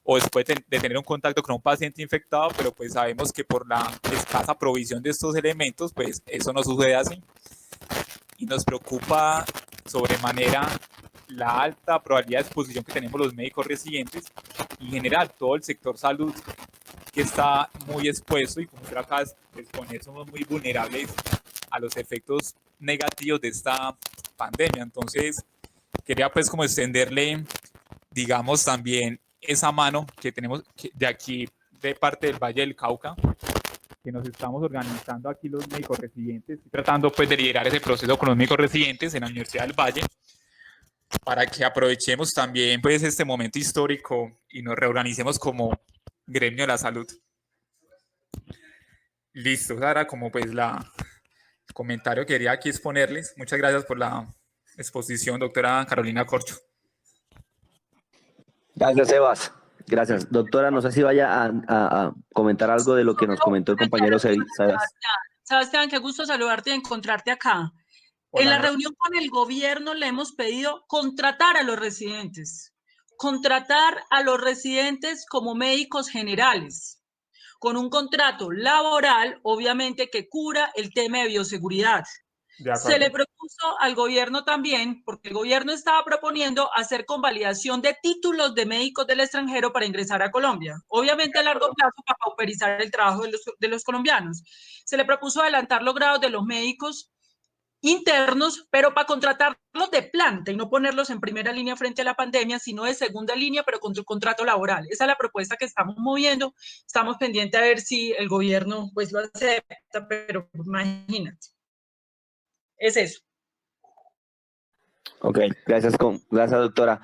[SPEAKER 5] o después de tener un contacto con un paciente infectado, pero pues sabemos que por la escasa provisión de estos elementos, pues eso no sucede así. Y nos preocupa sobremanera la alta probabilidad de exposición que tenemos los médicos residentes y en general todo el sector salud que está muy expuesto y como usted acaba de exponer, somos muy vulnerables a los efectos negativos de esta pandemia. Entonces, quería pues como extenderle, digamos, también esa mano que tenemos de aquí, de parte del Valle del Cauca, que nos estamos organizando aquí los médicos residentes, tratando pues de liderar ese proceso con los médicos residentes en la Universidad del Valle, para que aprovechemos también pues este momento histórico y nos reorganicemos como gremio de la salud. Listo, Sara, como pues el comentario que quería aquí exponerles. Muchas gracias por la exposición, doctora Carolina Corcho.
[SPEAKER 4] Gracias, Sebas. Gracias. Doctora, no sé si vaya a comentar algo de lo que nos comentó el compañero Sebas.
[SPEAKER 2] Sebastián, qué gusto saludarte y encontrarte acá. En la reunión con el gobierno le hemos pedido contratar a los residentes como médicos generales, con un contrato laboral, obviamente, que cubra el tema de bioseguridad. Se le propuso al gobierno también, porque el gobierno estaba proponiendo hacer convalidación de títulos de médicos del extranjero para ingresar a Colombia. Obviamente a largo plazo para pauperizar el trabajo de los colombianos. Se le propuso adelantar los grados de los médicos internos, pero para contratarlos de planta y no ponerlos en primera línea frente a la pandemia, sino de segunda línea, pero con tu contrato laboral. Esa es la propuesta que estamos moviendo. Estamos pendientes a ver si el gobierno pues lo acepta, pero imagínate. Es eso.
[SPEAKER 4] Ok, gracias, doctora.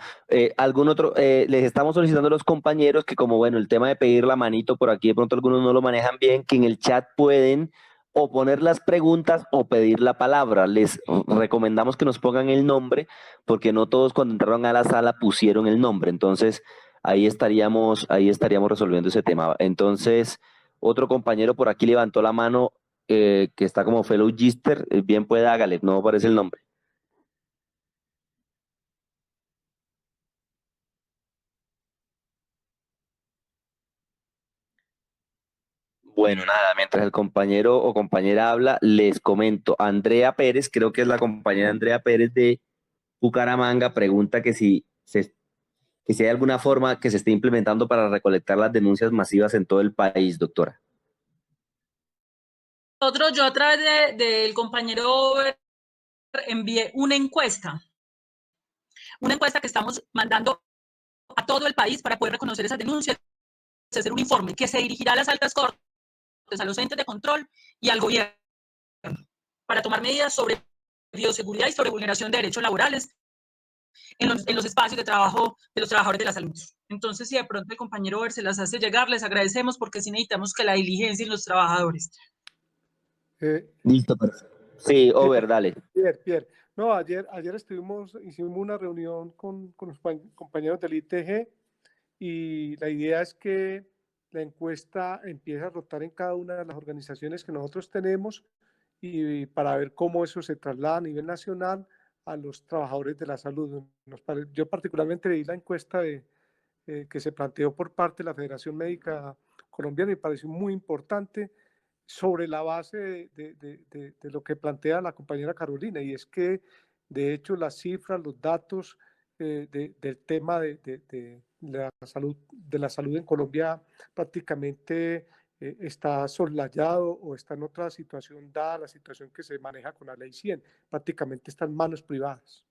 [SPEAKER 4] ¿Algún otro? Les estamos solicitando a los compañeros que como, bueno, el tema de pedir la manito por aquí, de pronto algunos no lo manejan bien, que en el chat pueden o poner las preguntas o pedir la palabra. Les recomendamos que nos pongan el nombre, porque no todos cuando entraron a la sala pusieron el nombre. Entonces, ahí estaríamos resolviendo ese tema. Entonces, otro compañero por aquí levantó la mano, que está como Fellow Gister. Bien puede, hágale, no aparece el nombre. Bueno, nada, mientras el compañero o compañera habla, les comento. Andrea Pérez, creo que es la compañera Andrea Pérez de Bucaramanga, pregunta que si hay alguna forma que se esté implementando para recolectar las denuncias masivas en todo el país, doctora.
[SPEAKER 2] Yo a través del compañero envié una encuesta que estamos mandando a todo el país para poder reconocer esas denuncias, hacer un informe que se dirigirá a las altas cortes, a los entes de control y al gobierno para tomar medidas sobre bioseguridad y sobre vulneración de derechos laborales en los espacios de trabajo de los trabajadores de la salud. Entonces, si de pronto el compañero Over se las hace llegar, les agradecemos porque sí necesitamos que la diligencia en los trabajadores.
[SPEAKER 4] Listo, perfecto. Sí, Over, dale.
[SPEAKER 6] Pierre. No, ayer hicimos una reunión con los compañeros del ITG y la idea es que la encuesta empiece a rotar en cada una de las organizaciones que nosotros tenemos y para ver cómo eso se traslada a nivel nacional a los trabajadores de la salud. Yo particularmente leí la encuesta que se planteó por parte de la Federación Médica Colombiana y me pareció muy importante sobre la base de lo que plantea la compañera Carolina, y es que de hecho las cifras, los datos del tema de la salud en Colombia prácticamente está soslayado o está en otra situación dada la situación que se maneja con la ley 100, prácticamente está en manos privadas.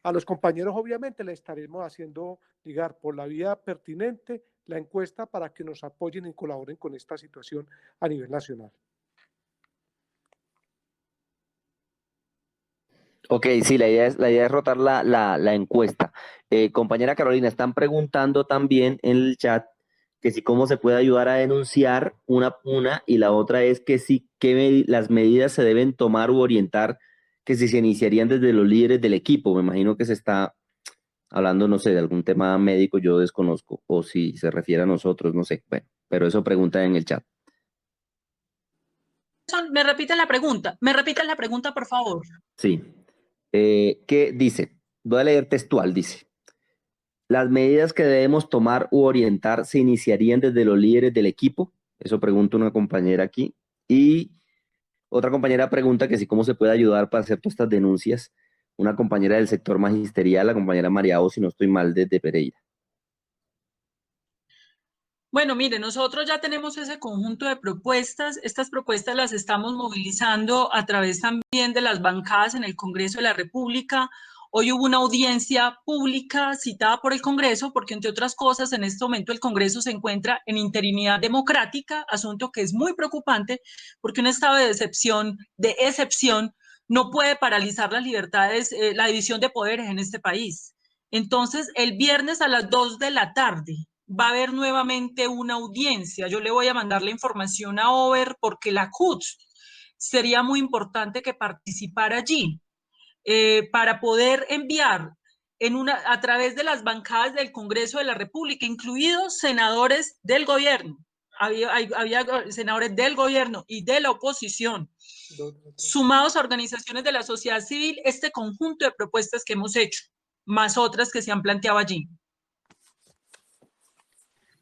[SPEAKER 6] A los compañeros obviamente les estaremos haciendo llegar por la vía pertinente la encuesta para que nos apoyen y colaboren con esta situación a nivel nacional.
[SPEAKER 4] Ok, sí, la idea es rotar la encuesta. Compañera Carolina, están preguntando también en el chat que si cómo se puede ayudar a denunciar una, y la otra es que si las medidas se deben tomar u orientar, que si se iniciarían desde los líderes del equipo. Me imagino que se está hablando, no sé, de algún tema médico, yo desconozco, o si se refiere a nosotros, no sé. Bueno, pero eso pregunta en el chat.
[SPEAKER 2] Me repiten la pregunta, por favor.
[SPEAKER 4] Sí. ¿Qué dice? Voy a leer textual, dice. ¿Las medidas que debemos tomar u orientar se iniciarían desde los líderes del equipo? Eso pregunta una compañera aquí. Y otra compañera pregunta que si cómo se puede ayudar para hacer todas estas denuncias. Una compañera del sector magisterial, la compañera María O, si no estoy mal, desde Pereira.
[SPEAKER 2] Bueno, mire, nosotros ya tenemos ese conjunto de propuestas. Estas propuestas las estamos movilizando a través también de las bancadas en el Congreso de la República. Hoy hubo una audiencia pública citada por el Congreso porque, entre otras cosas, en este momento el Congreso se encuentra en interinidad democrática, asunto que es muy preocupante porque un estado de excepción, no puede paralizar las libertades, la división de poderes en este país. Entonces, el viernes a las 2 de la tarde va a haber nuevamente una audiencia. Yo le voy a mandar la información a Over porque la CUT sería muy importante que participara allí para poder enviar a través de las bancadas del Congreso de la República, incluidos senadores del gobierno. Había senadores del gobierno y de la oposición, sumados a organizaciones de la sociedad civil, este conjunto de propuestas que hemos hecho, más otras que se han planteado allí.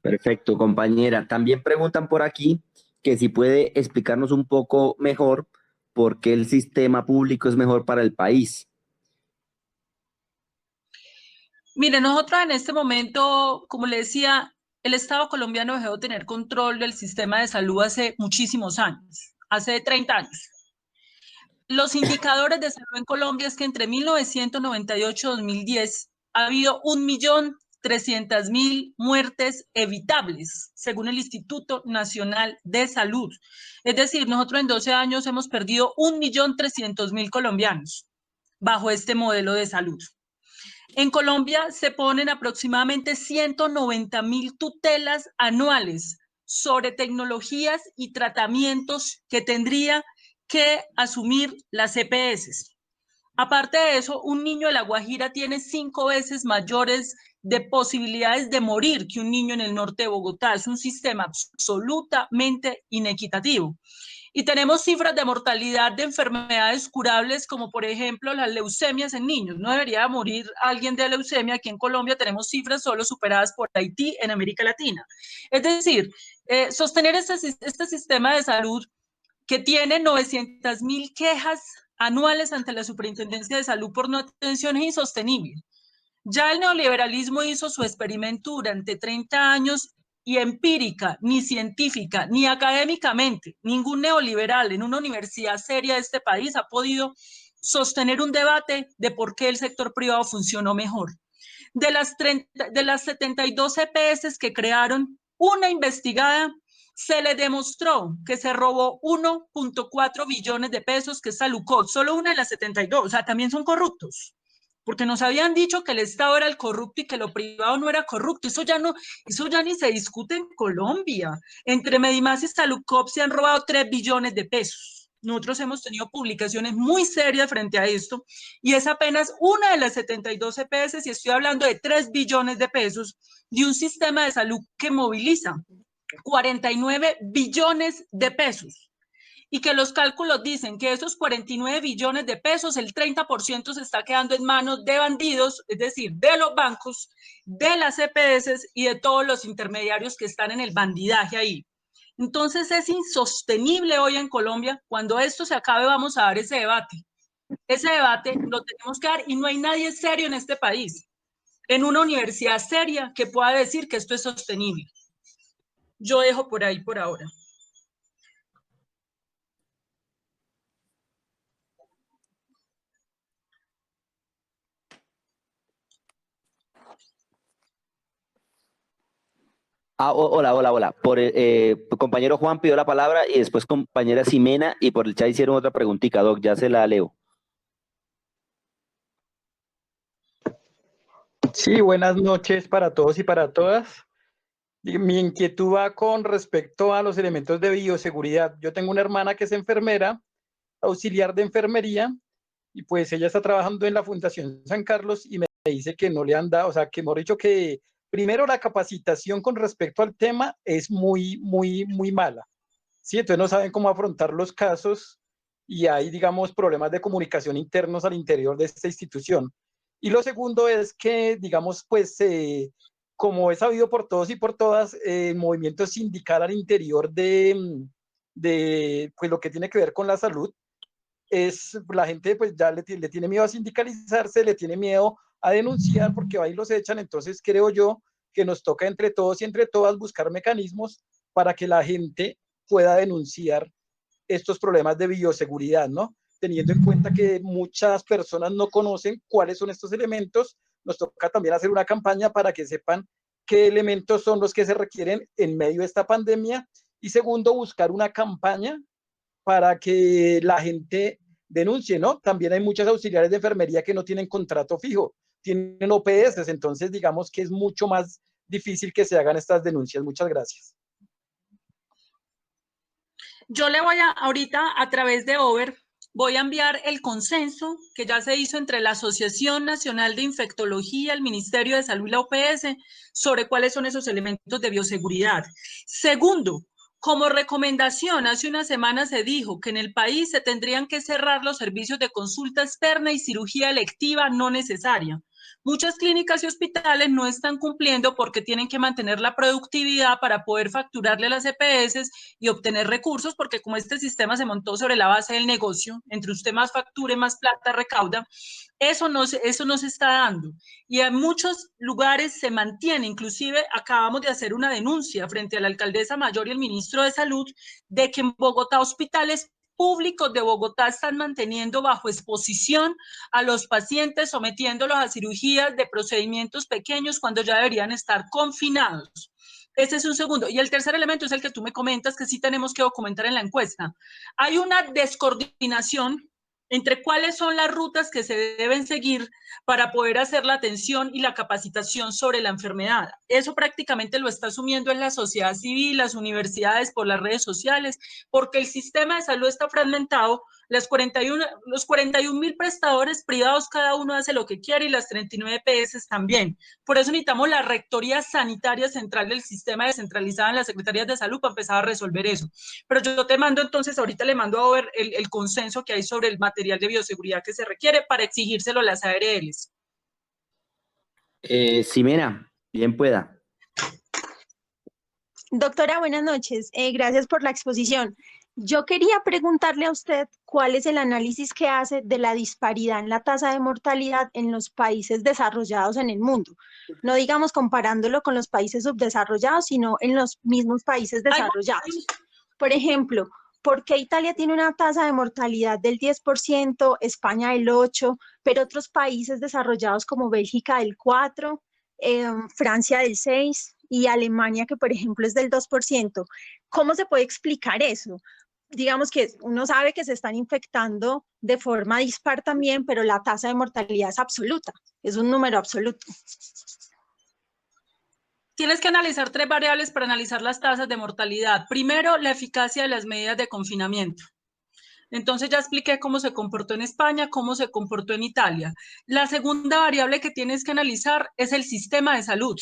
[SPEAKER 4] Perfecto, compañera. También preguntan por aquí que si puede explicarnos un poco mejor por qué el sistema público es mejor para el país.
[SPEAKER 2] Mire, nosotros en este momento, como le decía, el Estado colombiano dejó de tener control del sistema de salud hace muchísimos años, hace 30 años. Los indicadores de salud en Colombia es que entre 1998 y 2010 ha habido 1.300.000 muertes evitables, según el Instituto Nacional de Salud. Es decir, nosotros en 12 años hemos perdido 1.300.000 colombianos bajo este modelo de salud. En Colombia se ponen aproximadamente 190.000 tutelas anuales sobre tecnologías y tratamientos que tendría que asumir las EPS. Aparte de eso, un niño de La Guajira tiene 5 veces mayores de posibilidades de morir que un niño en el norte de Bogotá. Es un sistema absolutamente inequitativo. Y tenemos cifras de mortalidad de enfermedades curables, como por ejemplo las leucemias en niños. No debería morir alguien de leucemia. Aquí en Colombia tenemos cifras solo superadas por Haití en América Latina. Es decir, sostener este sistema de salud que tiene 900.000 quejas anuales ante la Superintendencia de Salud por no atención es insostenible. Ya el neoliberalismo hizo su experimento durante 30 años y empírica, ni científica, ni académicamente, ningún neoliberal en una universidad seria de este país ha podido sostener un debate de por qué el sector privado funcionó mejor. De las 72 EPS que crearon, una investigada se le demostró que se robó 1.4 billones de pesos, que es Salucot, solo una de las 72, o sea, también son corruptos. Porque nos habían dicho que el Estado era el corrupto y que lo privado no era corrupto. Eso ya ni se discute en Colombia. Entre Medimás y Salucop se han robado 3 billones de pesos. Nosotros hemos tenido publicaciones muy serias frente a esto y es apenas una de las 72 EPS y estoy hablando de 3 billones de pesos de un sistema de salud que moviliza 49 billones de pesos. Y que los cálculos dicen que esos 49 billones de pesos, el 30% se está quedando en manos de bandidos, es decir, de los bancos, de las EPS y de todos los intermediarios que están en el bandidaje ahí. Entonces es insostenible hoy en Colombia. Cuando esto se acabe vamos a dar ese debate. Ese debate lo tenemos que dar y no hay nadie serio en este país, en una universidad seria, que pueda decir que esto es sostenible. Yo dejo por ahí por ahora.
[SPEAKER 4] Hola. Compañero Juan pidió la palabra y después compañera Ximena y por el chat hicieron otra preguntita, Doc, ya se la leo.
[SPEAKER 8] Sí, buenas noches para todos y para todas. Mi inquietud va con respecto a los elementos de bioseguridad. Yo tengo una hermana que es enfermera, auxiliar de enfermería, y pues ella está trabajando en la Fundación San Carlos y me dice que no le han dado, o sea, que hemos dicho que primero la capacitación con respecto al tema es muy mala. Sí, entonces no saben cómo afrontar los casos y hay, digamos, problemas de comunicación internos al interior de esta institución. Y lo segundo es que, digamos, pues, como es sabido por todos y por todas, el movimiento sindical al interior de pues, lo que tiene que ver con la salud, es la gente pues ya le tiene miedo a sindicalizarse, le tiene miedo a denunciar porque ahí los echan. Entonces creo yo que nos toca entre todos y entre todas buscar mecanismos para que la gente pueda denunciar estos problemas de bioseguridad, ¿no? Teniendo en cuenta que muchas personas no conocen cuáles son estos elementos, nos toca también hacer una campaña para que sepan qué elementos son los que se requieren en medio de esta pandemia. Y segundo, buscar una campaña para que la gente denuncie, ¿no? También hay muchas auxiliares de enfermería que no tienen contrato fijo, tienen OPS, entonces digamos que es mucho más difícil que se hagan estas denuncias. Muchas gracias.
[SPEAKER 2] Yo le voy ahorita a través de Over, voy a enviar el consenso que ya se hizo entre la Asociación Nacional de Infectología, el Ministerio de Salud y la OPS sobre cuáles son esos elementos de bioseguridad. Segundo, como recomendación, hace una semana se dijo que en el país se tendrían que cerrar los servicios de consulta externa y cirugía electiva no necesaria. Muchas clínicas y hospitales no están cumpliendo porque tienen que mantener la productividad para poder facturarle a las EPS y obtener recursos, porque como este sistema se montó sobre la base del negocio, entre usted más facture, más plata recauda, eso no se está dando. Y en muchos lugares se mantiene, inclusive acabamos de hacer una denuncia frente a la alcaldesa mayor y el ministro de Salud, de que en Bogotá hospitales públicos de Bogotá están manteniendo bajo exposición a los pacientes, sometiéndolos a cirugías de procedimientos pequeños cuando ya deberían estar confinados. Ese es un segundo. Y el tercer elemento es el que tú me comentas que sí tenemos que documentar en la encuesta. Hay una descoordinación entre cuáles son las rutas que se deben seguir para poder hacer la atención y la capacitación sobre la enfermedad. Eso prácticamente lo está asumiendo en la sociedad civil, las universidades, por las redes sociales, porque el sistema de salud está fragmentado. los 41.000 prestadores privados, cada uno hace lo que quiere y las 39 EPS también. Por eso necesitamos la Rectoría Sanitaria Central del Sistema descentralizada en las Secretarías de Salud para empezar a resolver eso. Pero yo te mando entonces, ahorita le mando a ver el consenso que hay sobre el material de bioseguridad que se requiere para exigírselo a las ARLs.
[SPEAKER 4] Ximena, bien pueda.
[SPEAKER 7] Doctora, buenas noches. Gracias por la exposición. Yo quería preguntarle a usted cuál es el análisis que hace de la disparidad en la tasa de mortalidad en los países desarrollados en el mundo. No digamos comparándolo con los países subdesarrollados, sino en los mismos países desarrollados. Por ejemplo, ¿por qué Italia tiene una tasa de mortalidad del 10%, España del 8%, pero otros países desarrollados como Bélgica del 4%, Francia del 6% y Alemania, que por ejemplo es del 2%? ¿Cómo se puede explicar eso? Digamos que uno sabe que se están infectando de forma dispar también, pero la tasa de mortalidad es absoluta, es un número absoluto.
[SPEAKER 2] Tienes que analizar 3 variables para analizar las tasas de mortalidad. Primero, la eficacia de las medidas de confinamiento. Entonces ya expliqué cómo se comportó en España, cómo se comportó en Italia. La segunda variable que tienes que analizar es el sistema de salud.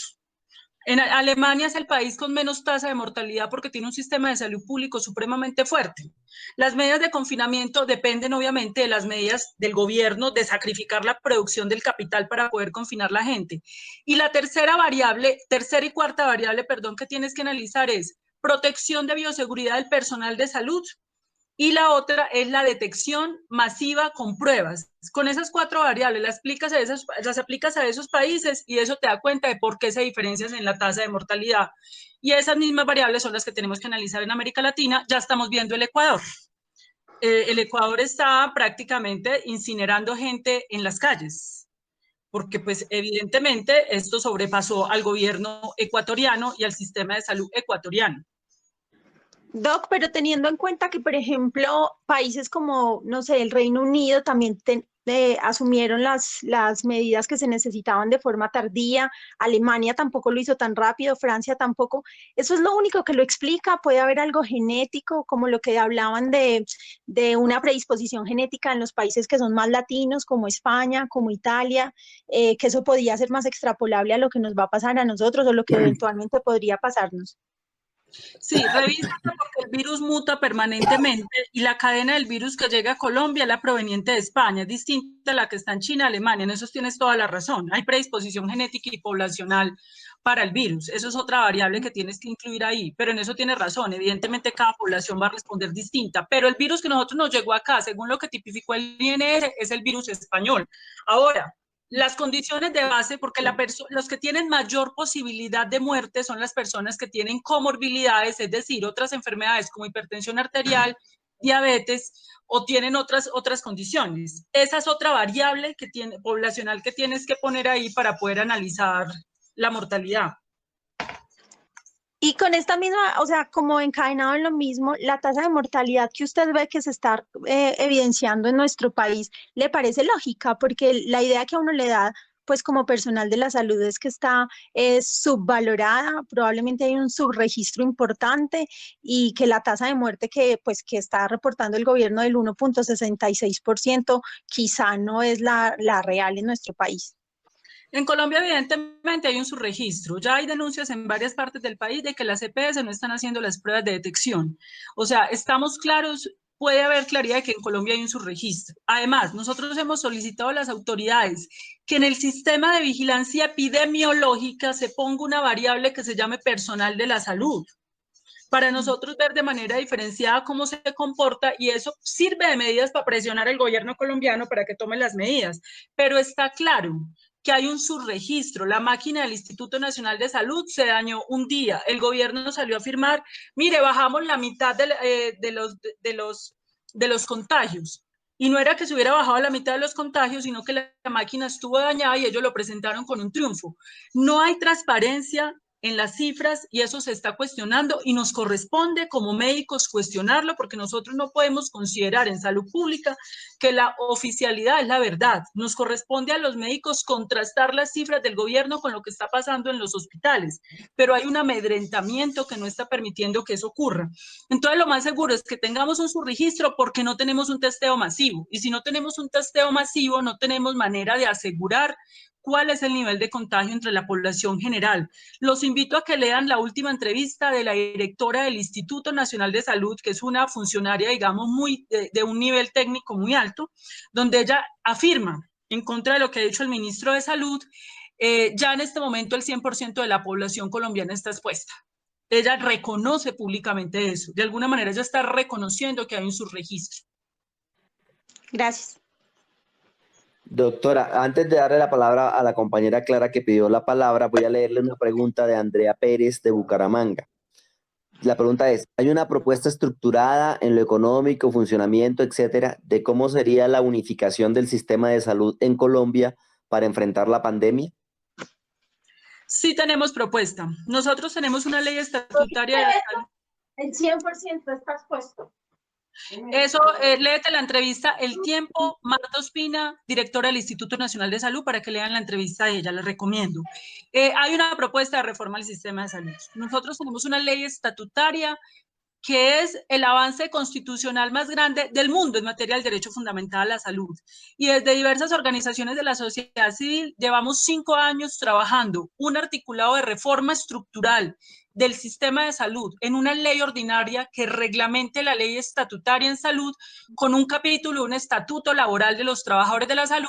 [SPEAKER 2] En Alemania es el país con menos tasa de mortalidad porque tiene un sistema de salud público supremamente fuerte. Las medidas de confinamiento dependen obviamente de las medidas del gobierno de sacrificar la producción del capital para poder confinar la gente. Y la tercera y cuarta variable, que tienes que analizar es protección de bioseguridad del personal de salud. Y la otra es la detección masiva con pruebas. Con esas 4 variables las aplicas a esos países y eso te da cuenta de por qué se diferencian en la tasa de mortalidad. Y esas mismas variables son las que tenemos que analizar en América Latina. Ya estamos viendo el Ecuador. El Ecuador está prácticamente incinerando gente en las calles, porque pues evidentemente esto sobrepasó al gobierno ecuatoriano y al sistema de salud ecuatoriano.
[SPEAKER 7] Doc, pero teniendo en cuenta que, por ejemplo, países como, no sé, el Reino Unido también asumieron las medidas que se necesitaban de forma tardía, Alemania tampoco lo hizo tan rápido, Francia tampoco, ¿eso es lo único que lo explica? ¿Puede haber algo genético, como lo que hablaban de una predisposición genética en los países que son más latinos, como España, como Italia, que eso podría ser más extrapolable a lo que nos va a pasar a nosotros o lo que eventualmente podría pasarnos?
[SPEAKER 2] Sí, revísate porque el virus muta permanentemente y la cadena del virus que llega a Colombia es la proveniente de España, es distinta a la que está en China, Alemania, en eso tienes toda la razón. Hay predisposición genética y poblacional para el virus, eso es otra variable que tienes que incluir ahí, pero en eso tienes razón, evidentemente cada población va a responder distinta, pero el virus que nosotros nos llegó acá, según lo que tipificó el INR, es el virus español. Ahora, las condiciones de base, porque los que tienen mayor posibilidad de muerte son las personas que tienen comorbilidades, es decir, otras enfermedades como hipertensión arterial, diabetes o tienen otras condiciones. Esa es otra variable poblacional que tienes que poner ahí para poder analizar la mortalidad.
[SPEAKER 7] Y con esta misma, o sea, como encadenado en lo mismo, la tasa de mortalidad que usted ve que se está evidenciando en nuestro país, ¿le parece lógica? Porque la idea que a uno le da, pues como personal de la salud, es que está subvalorada, probablemente hay un subregistro importante y que la tasa de muerte que está reportando el gobierno del 1.66% quizá no es la real en nuestro país.
[SPEAKER 2] En Colombia, evidentemente, hay un subregistro. Ya hay denuncias en varias partes del país de que las EPS no están haciendo las pruebas de detección. O sea, estamos claros, puede haber claridad de que en Colombia hay un subregistro. Además, nosotros hemos solicitado a las autoridades que en el sistema de vigilancia epidemiológica se ponga una variable que se llame personal de la salud, para nosotros ver de manera diferenciada cómo se comporta, y eso sirve de medidas para presionar al gobierno colombiano para que tome las medidas. Pero está claro que hay un subregistro. La máquina del Instituto Nacional de Salud se dañó un día. El gobierno salió a afirmar, mire, bajamos la mitad de los contagios. Y no era que se hubiera bajado la mitad de los contagios, sino que la máquina estuvo dañada y ellos lo presentaron con un triunfo. No hay transparencia en las cifras y eso se está cuestionando y nos corresponde como médicos cuestionarlo porque nosotros no podemos considerar en salud pública que la oficialidad es la verdad. Nos corresponde a los médicos contrastar las cifras del gobierno con lo que está pasando en los hospitales, pero hay un amedrentamiento que no está permitiendo que eso ocurra. Entonces lo más seguro es que tengamos un subregistro porque no tenemos un testeo masivo y si no tenemos un testeo masivo no tenemos manera de asegurar cuál es el nivel de contagio entre la población general. Los invito a que lean la última entrevista de la directora del Instituto Nacional de Salud, que es una funcionaria, digamos, de un nivel técnico muy alto, donde ella afirma, en contra de lo que ha dicho el ministro de Salud, ya en este momento el 100% de la población colombiana está expuesta. Ella reconoce públicamente eso. De alguna manera ella está reconociendo que hay un subregistro.
[SPEAKER 7] Gracias.
[SPEAKER 4] Doctora, antes de darle la palabra a la compañera Clara que pidió la palabra, voy a leerle una pregunta de Andrea Pérez de Bucaramanga. La pregunta es, ¿hay una propuesta estructurada en lo económico, funcionamiento, etcétera, de cómo sería la unificación del sistema de salud en Colombia para enfrentar la pandemia?
[SPEAKER 2] Sí tenemos propuesta. Nosotros tenemos una ley estatutaria de la salud.
[SPEAKER 7] El 100% está expuesto.
[SPEAKER 2] Eso, léete la entrevista El Tiempo, Marta Ospina, directora del Instituto Nacional de Salud, para que lean la entrevista de ella, les recomiendo. Hay una propuesta de reforma al sistema de salud. Nosotros tenemos una ley estatutaria que es el avance constitucional más grande del mundo en materia del derecho fundamental a la salud. Y desde diversas organizaciones de la sociedad civil llevamos 5 años trabajando un articulado de reforma estructural del sistema de salud en una ley ordinaria que reglamente la ley estatutaria en salud con un capítulo, un estatuto laboral de los trabajadores de la salud,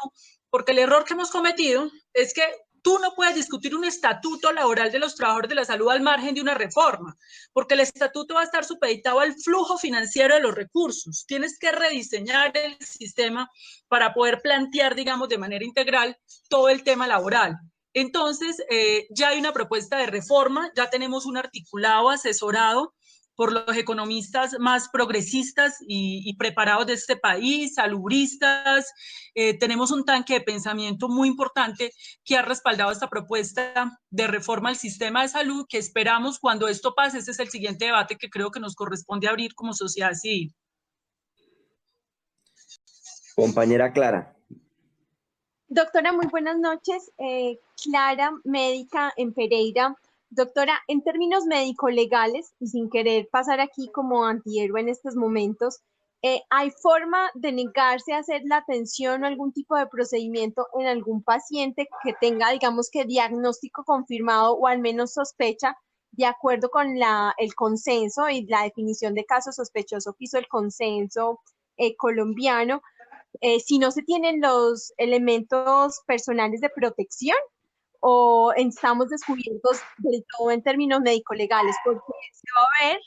[SPEAKER 2] porque el error que hemos cometido es que tú no puedes discutir un estatuto laboral de los trabajadores de la salud al margen de una reforma, porque el estatuto va a estar supeditado al flujo financiero de los recursos. Tienes que rediseñar el sistema para poder plantear, digamos, de manera integral todo el tema laboral. Entonces, ya hay una propuesta de reforma, ya tenemos un articulado asesorado por los economistas más progresistas y preparados de este país, salubristas. Tenemos un tanque de pensamiento muy importante que ha respaldado esta propuesta de reforma al sistema de salud, que esperamos cuando esto pase, este es el siguiente debate que creo que nos corresponde abrir como sociedad civil.
[SPEAKER 4] Compañera Clara.
[SPEAKER 7] Doctora, muy buenas noches. Clara, médica en Pereira. Doctora, en términos médico-legales, y sin querer pasar aquí como antihéroe en estos momentos, ¿hay forma de negarse a hacer la atención o algún tipo de procedimiento en algún paciente que tenga, digamos que diagnóstico confirmado o al menos sospecha, de acuerdo con el consenso y la definición de caso sospechoso que hizo el consenso colombiano? Si no se tienen los elementos personales de protección o estamos descubiertos del todo en términos médico-legales, porque se va a ver,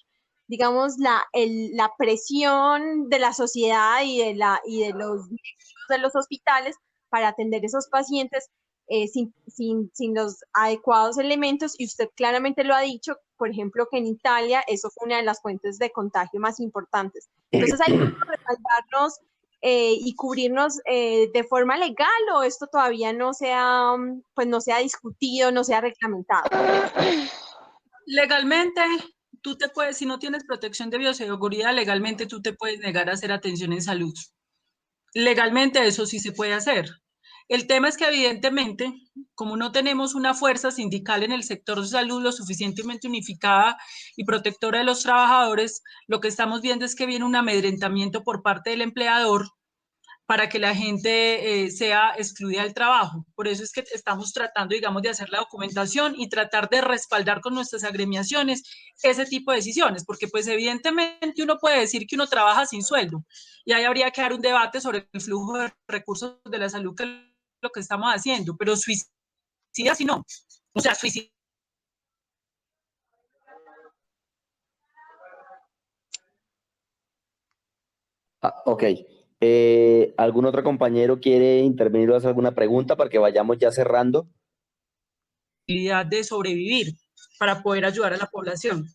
[SPEAKER 7] digamos, la presión de la sociedad y de los directivos de los hospitales para atender esos pacientes sin los adecuados elementos, y usted claramente lo ha dicho, por ejemplo, que en Italia eso fue una de las fuentes de contagio más importantes. Entonces hay que respaldarnos y cubrirnos de forma legal, o esto todavía no se ha, pues no se ha discutido, no se ha reglamentado.
[SPEAKER 2] Legalmente, tú te puedes, si no tienes protección de bioseguridad, legalmente tú te puedes negar a hacer atención en salud. Legalmente eso sí se puede hacer. El tema es que evidentemente, como no tenemos una fuerza sindical en el sector de salud lo suficientemente unificada y protectora de los trabajadores, lo que estamos viendo es que viene un amedrentamiento por parte del empleador para que la gente sea excluida del trabajo. Por eso es que estamos tratando, digamos, de hacer la documentación y tratar de respaldar con nuestras agremiaciones ese tipo de decisiones, porque pues evidentemente uno puede decir que uno trabaja sin sueldo y ahí habría que dar un debate sobre el flujo de recursos de la salud, que es lo que estamos haciendo, pero suicida si no. O sea, suicida.
[SPEAKER 4] Ok. ¿Algún otro compañero quiere intervenir o hacer alguna pregunta para que vayamos ya cerrando?
[SPEAKER 2] De sobrevivir para poder ayudar a la población.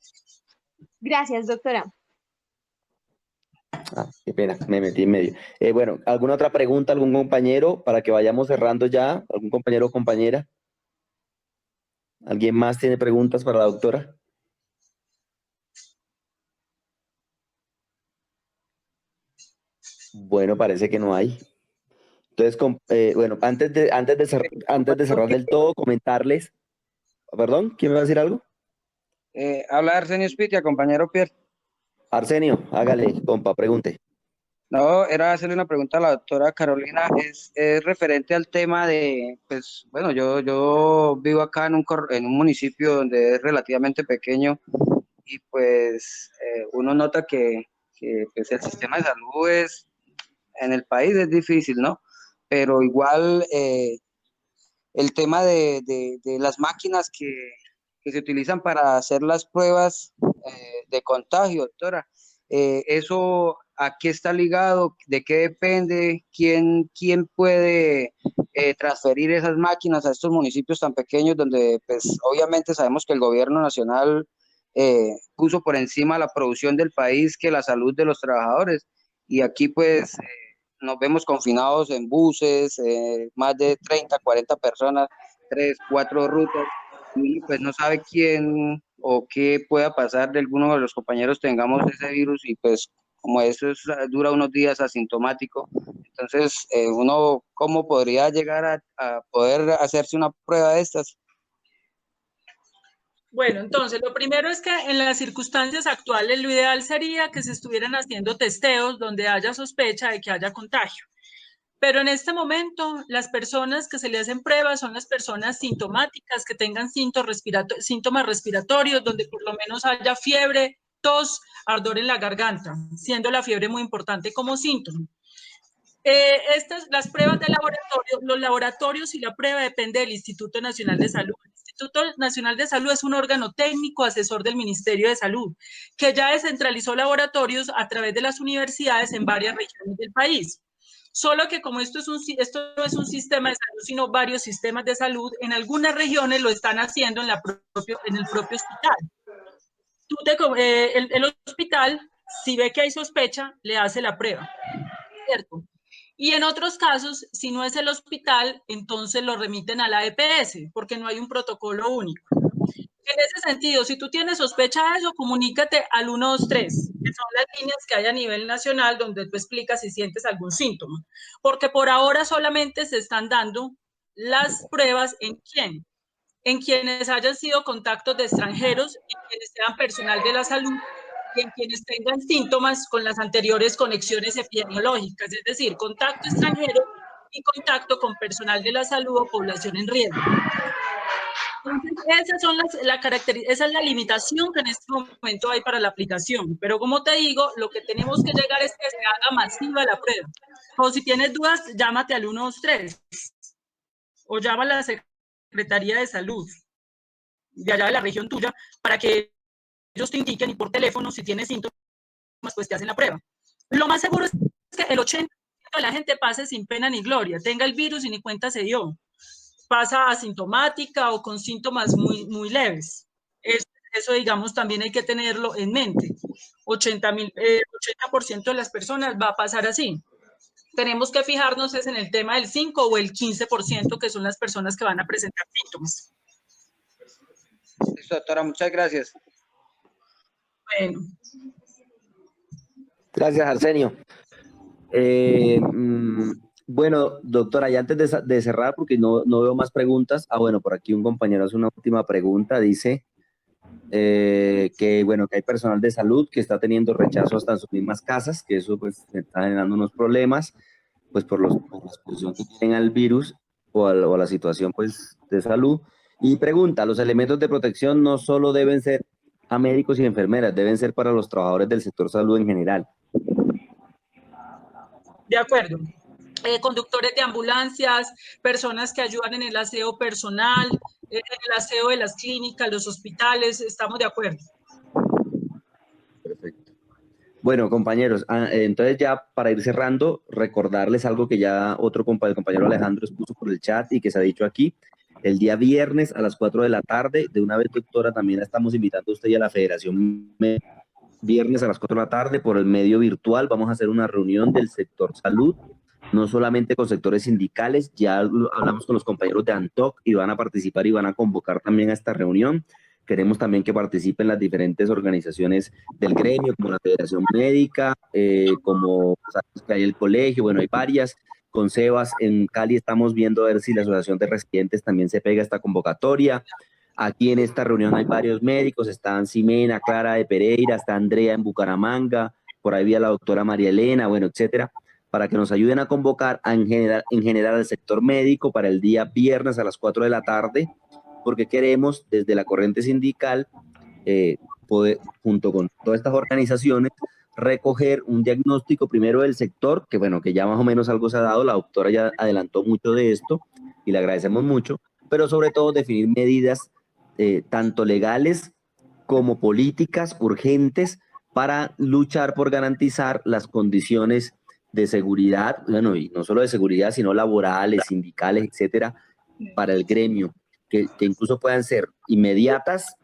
[SPEAKER 7] Gracias, doctora.
[SPEAKER 4] Qué pena, me metí en medio. Bueno, ¿alguna otra pregunta, algún compañero para que vayamos cerrando ya? ¿Algún compañero o compañera? ¿Alguien más tiene preguntas para la doctora? Bueno, parece que no hay. Entonces, bueno, antes de cerrar del todo, comentarles, perdón, ¿quién me va a decir algo?
[SPEAKER 9] Habla Arsenio Spitia, compañero Pierre.
[SPEAKER 4] Arsenio, hágale, compa, pregunte.
[SPEAKER 9] No, era hacerle una pregunta a la doctora Carolina, es referente al tema de, pues, bueno, yo vivo acá en un municipio donde es relativamente pequeño y pues uno nota que pues, el sistema de salud en el país es difícil, ¿no? Pero igual el tema de las máquinas que se utilizan para hacer las pruebas de contagio, doctora, ¿eso a qué está ligado? ¿De qué depende? ¿Quién puede transferir esas máquinas a estos municipios tan pequeños donde, pues, obviamente sabemos que el gobierno nacional puso por encima la producción del país que la salud de los trabajadores? Y aquí, pues, nos vemos confinados en buses, más de 30, 40 personas, 3, 4 rutas, y pues no sabe quién o qué pueda pasar de alguno de los compañeros tengamos ese virus y pues como eso dura unos días asintomático, entonces uno cómo podría llegar a poder hacerse una prueba de estas.
[SPEAKER 2] Bueno, entonces lo primero es que en las circunstancias actuales lo ideal sería que se estuvieran haciendo testeos donde haya sospecha de que haya contagio. Pero en este momento, las personas que se le hacen pruebas son las personas sintomáticas que tengan síntomas respiratorios, donde por lo menos haya fiebre, tos, ardor en la garganta, siendo la fiebre muy importante como síntoma. Las pruebas de laboratorio, los laboratorios y la prueba depende del Instituto Nacional de Salud. El Instituto Nacional de Salud es un órgano técnico asesor del Ministerio de Salud, que ya descentralizó laboratorios a través de las universidades en varias regiones del país. Solo que como esto no es un sistema de salud, sino varios sistemas de salud, en algunas regiones lo están haciendo en el propio hospital. El hospital, si ve que hay sospecha, le hace la prueba, ¿cierto? Y en otros casos, si no es el hospital, entonces lo remiten a la EPS, porque no hay un protocolo único. En ese sentido, si tú tienes sospecha de eso, comunícate al 123, que son las líneas que hay a nivel nacional donde tú explicas si sientes algún síntoma. Porque por ahora solamente se están dando las pruebas en quienes hayan sido contactos de extranjeros, en quienes sean personal de la salud y en quienes tengan síntomas con las anteriores conexiones epidemiológicas, es decir, contacto extranjero y contacto con personal de la salud o población en riesgo. Esa es la limitación que en este momento hay para la aplicación. Pero como te digo, lo que tenemos que llegar es que se haga masiva la prueba. O si tienes dudas, llámate al 123 o llama a la Secretaría de Salud de allá de la región tuya para que ellos te indiquen y por teléfono si tienes síntomas, pues te hacen la prueba. Lo más seguro es que el 80% de la gente pase sin pena ni gloria, tenga el virus y ni cuenta se dio. Pasa asintomática o con síntomas muy leves. Eso, digamos, también hay que tenerlo en mente. 80% de las personas va a pasar así. Tenemos que fijarnos es en el tema del 5 o el 15%, que son las personas que van a presentar síntomas.
[SPEAKER 9] Listo, doctora, muchas gracias.
[SPEAKER 2] Bueno.
[SPEAKER 4] Gracias, Arsenio. Bueno, doctora, y antes de cerrar, porque no veo más preguntas. Bueno, por aquí un compañero hace una última pregunta. Dice que, bueno, que hay personal de salud que está teniendo rechazo hasta en sus mismas casas, que eso pues está generando unos problemas, pues por la exposición que tienen al virus o a la situación pues de salud. Y pregunta, ¿los elementos de protección no solo deben ser a médicos y enfermeras, deben ser para los trabajadores del sector salud en general?
[SPEAKER 2] De acuerdo. Conductores de ambulancias, personas que ayudan en el aseo personal, en el aseo de las clínicas, los hospitales, estamos de acuerdo.
[SPEAKER 4] Perfecto. Bueno, compañeros, entonces ya para ir cerrando, recordarles algo que ya otro compañero Alejandro expuso por el chat y que se ha dicho aquí. El día viernes a las 4 de la tarde, de una vez, doctora, también la estamos invitando a usted y a la Federación. Viernes a las 4 de la tarde por el medio virtual vamos a hacer una reunión del sector salud no solamente con sectores sindicales, ya hablamos con los compañeros de ANTOC y van a participar y van a convocar también a esta reunión. Queremos también que participen las diferentes organizaciones del gremio, como la Federación Médica, como sabes que hay el colegio, bueno, hay varias. Con Sebas en Cali estamos viendo a ver si la Asociación de Residentes también se pega a esta convocatoria. Aquí en esta reunión hay varios médicos, están Ximena, Clara de Pereira, está Andrea en Bucaramanga, por ahí había la doctora María Elena, bueno, etcétera, para que nos ayuden a convocar en general al sector médico para el día viernes a las 4 de la tarde, porque queremos desde la corriente sindical, poder, junto con todas estas organizaciones, recoger un diagnóstico primero del sector, que bueno, que ya más o menos algo se ha dado, la doctora ya adelantó mucho de esto y le agradecemos mucho, pero sobre todo definir medidas tanto legales como políticas urgentes para luchar por garantizar las condiciones de seguridad, bueno, y no solo de seguridad, sino laborales, sindicales, etcétera, para el gremio, que incluso puedan ser inmediatas,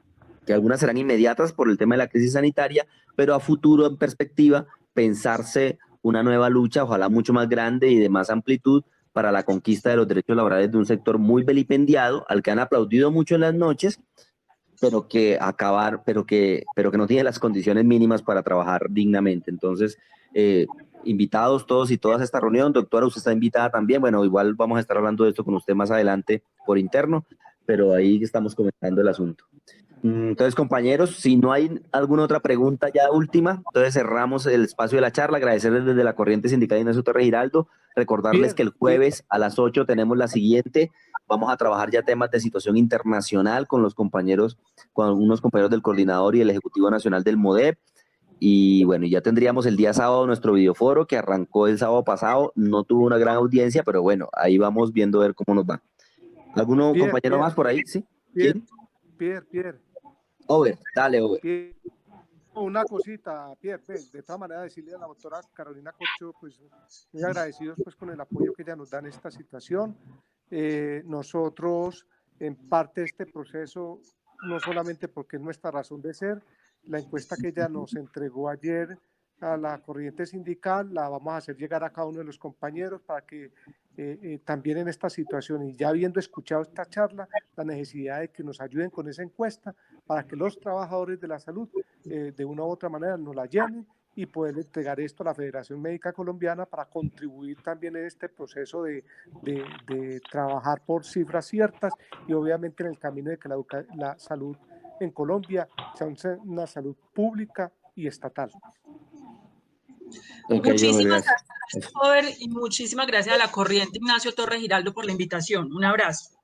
[SPEAKER 4] que algunas serán inmediatas por el tema de la crisis sanitaria, pero a futuro, en perspectiva, pensarse una nueva lucha, ojalá mucho más grande y de más amplitud, para la conquista de los derechos laborales de un sector muy vilipendiado, al que han aplaudido mucho en las noches, pero que no tiene las condiciones mínimas para trabajar dignamente. Entonces, invitados todos y todas a esta reunión. Doctora, usted está invitada también. Bueno, igual vamos a estar hablando de esto con usted más adelante por interno, pero ahí estamos comentando el asunto. Entonces, compañeros, si no hay alguna otra pregunta ya última, entonces cerramos el espacio de la charla. Agradecerles desde la Corriente Sindical Ignacio Torres Giraldo. Recordarles que el jueves a las 8 tenemos la siguiente. Vamos a trabajar ya temas de situación internacional con los compañeros, con algunos compañeros del Coordinador y el Ejecutivo Nacional del MODEP. Y bueno, ya tendríamos el día sábado nuestro videoforo que arrancó el sábado pasado. No tuvo una gran audiencia, pero bueno, ahí vamos viendo a ver cómo nos va. ¿Alguno compañero más por ahí? ¿Sí? ¿Quién?
[SPEAKER 6] Pierre.
[SPEAKER 4] Over, dale, Over.
[SPEAKER 6] Una cosita, Pierre, de todas maneras decirle a la doctora Carolina Corcho, pues muy agradecidos pues con el apoyo que ella nos da en esta situación. Nosotros, en parte de este proceso, no solamente porque es nuestra razón de ser, la encuesta que ella nos entregó ayer a la corriente sindical la vamos a hacer llegar a cada uno de los compañeros para que también en esta situación, y ya habiendo escuchado esta charla, la necesidad de que nos ayuden con esa encuesta para que los trabajadores de la salud de una u otra manera nos la llenen y poder entregar esto a la Federación Médica Colombiana para contribuir también en este proceso de trabajar por cifras ciertas y obviamente en el camino de que la salud en Colombia sea una salud pública y estatal.
[SPEAKER 4] Okay,
[SPEAKER 2] muchísimas gracias, Robert, y muchísimas gracias a la Corriente Ignacio Torres Giraldo por la invitación. Un abrazo.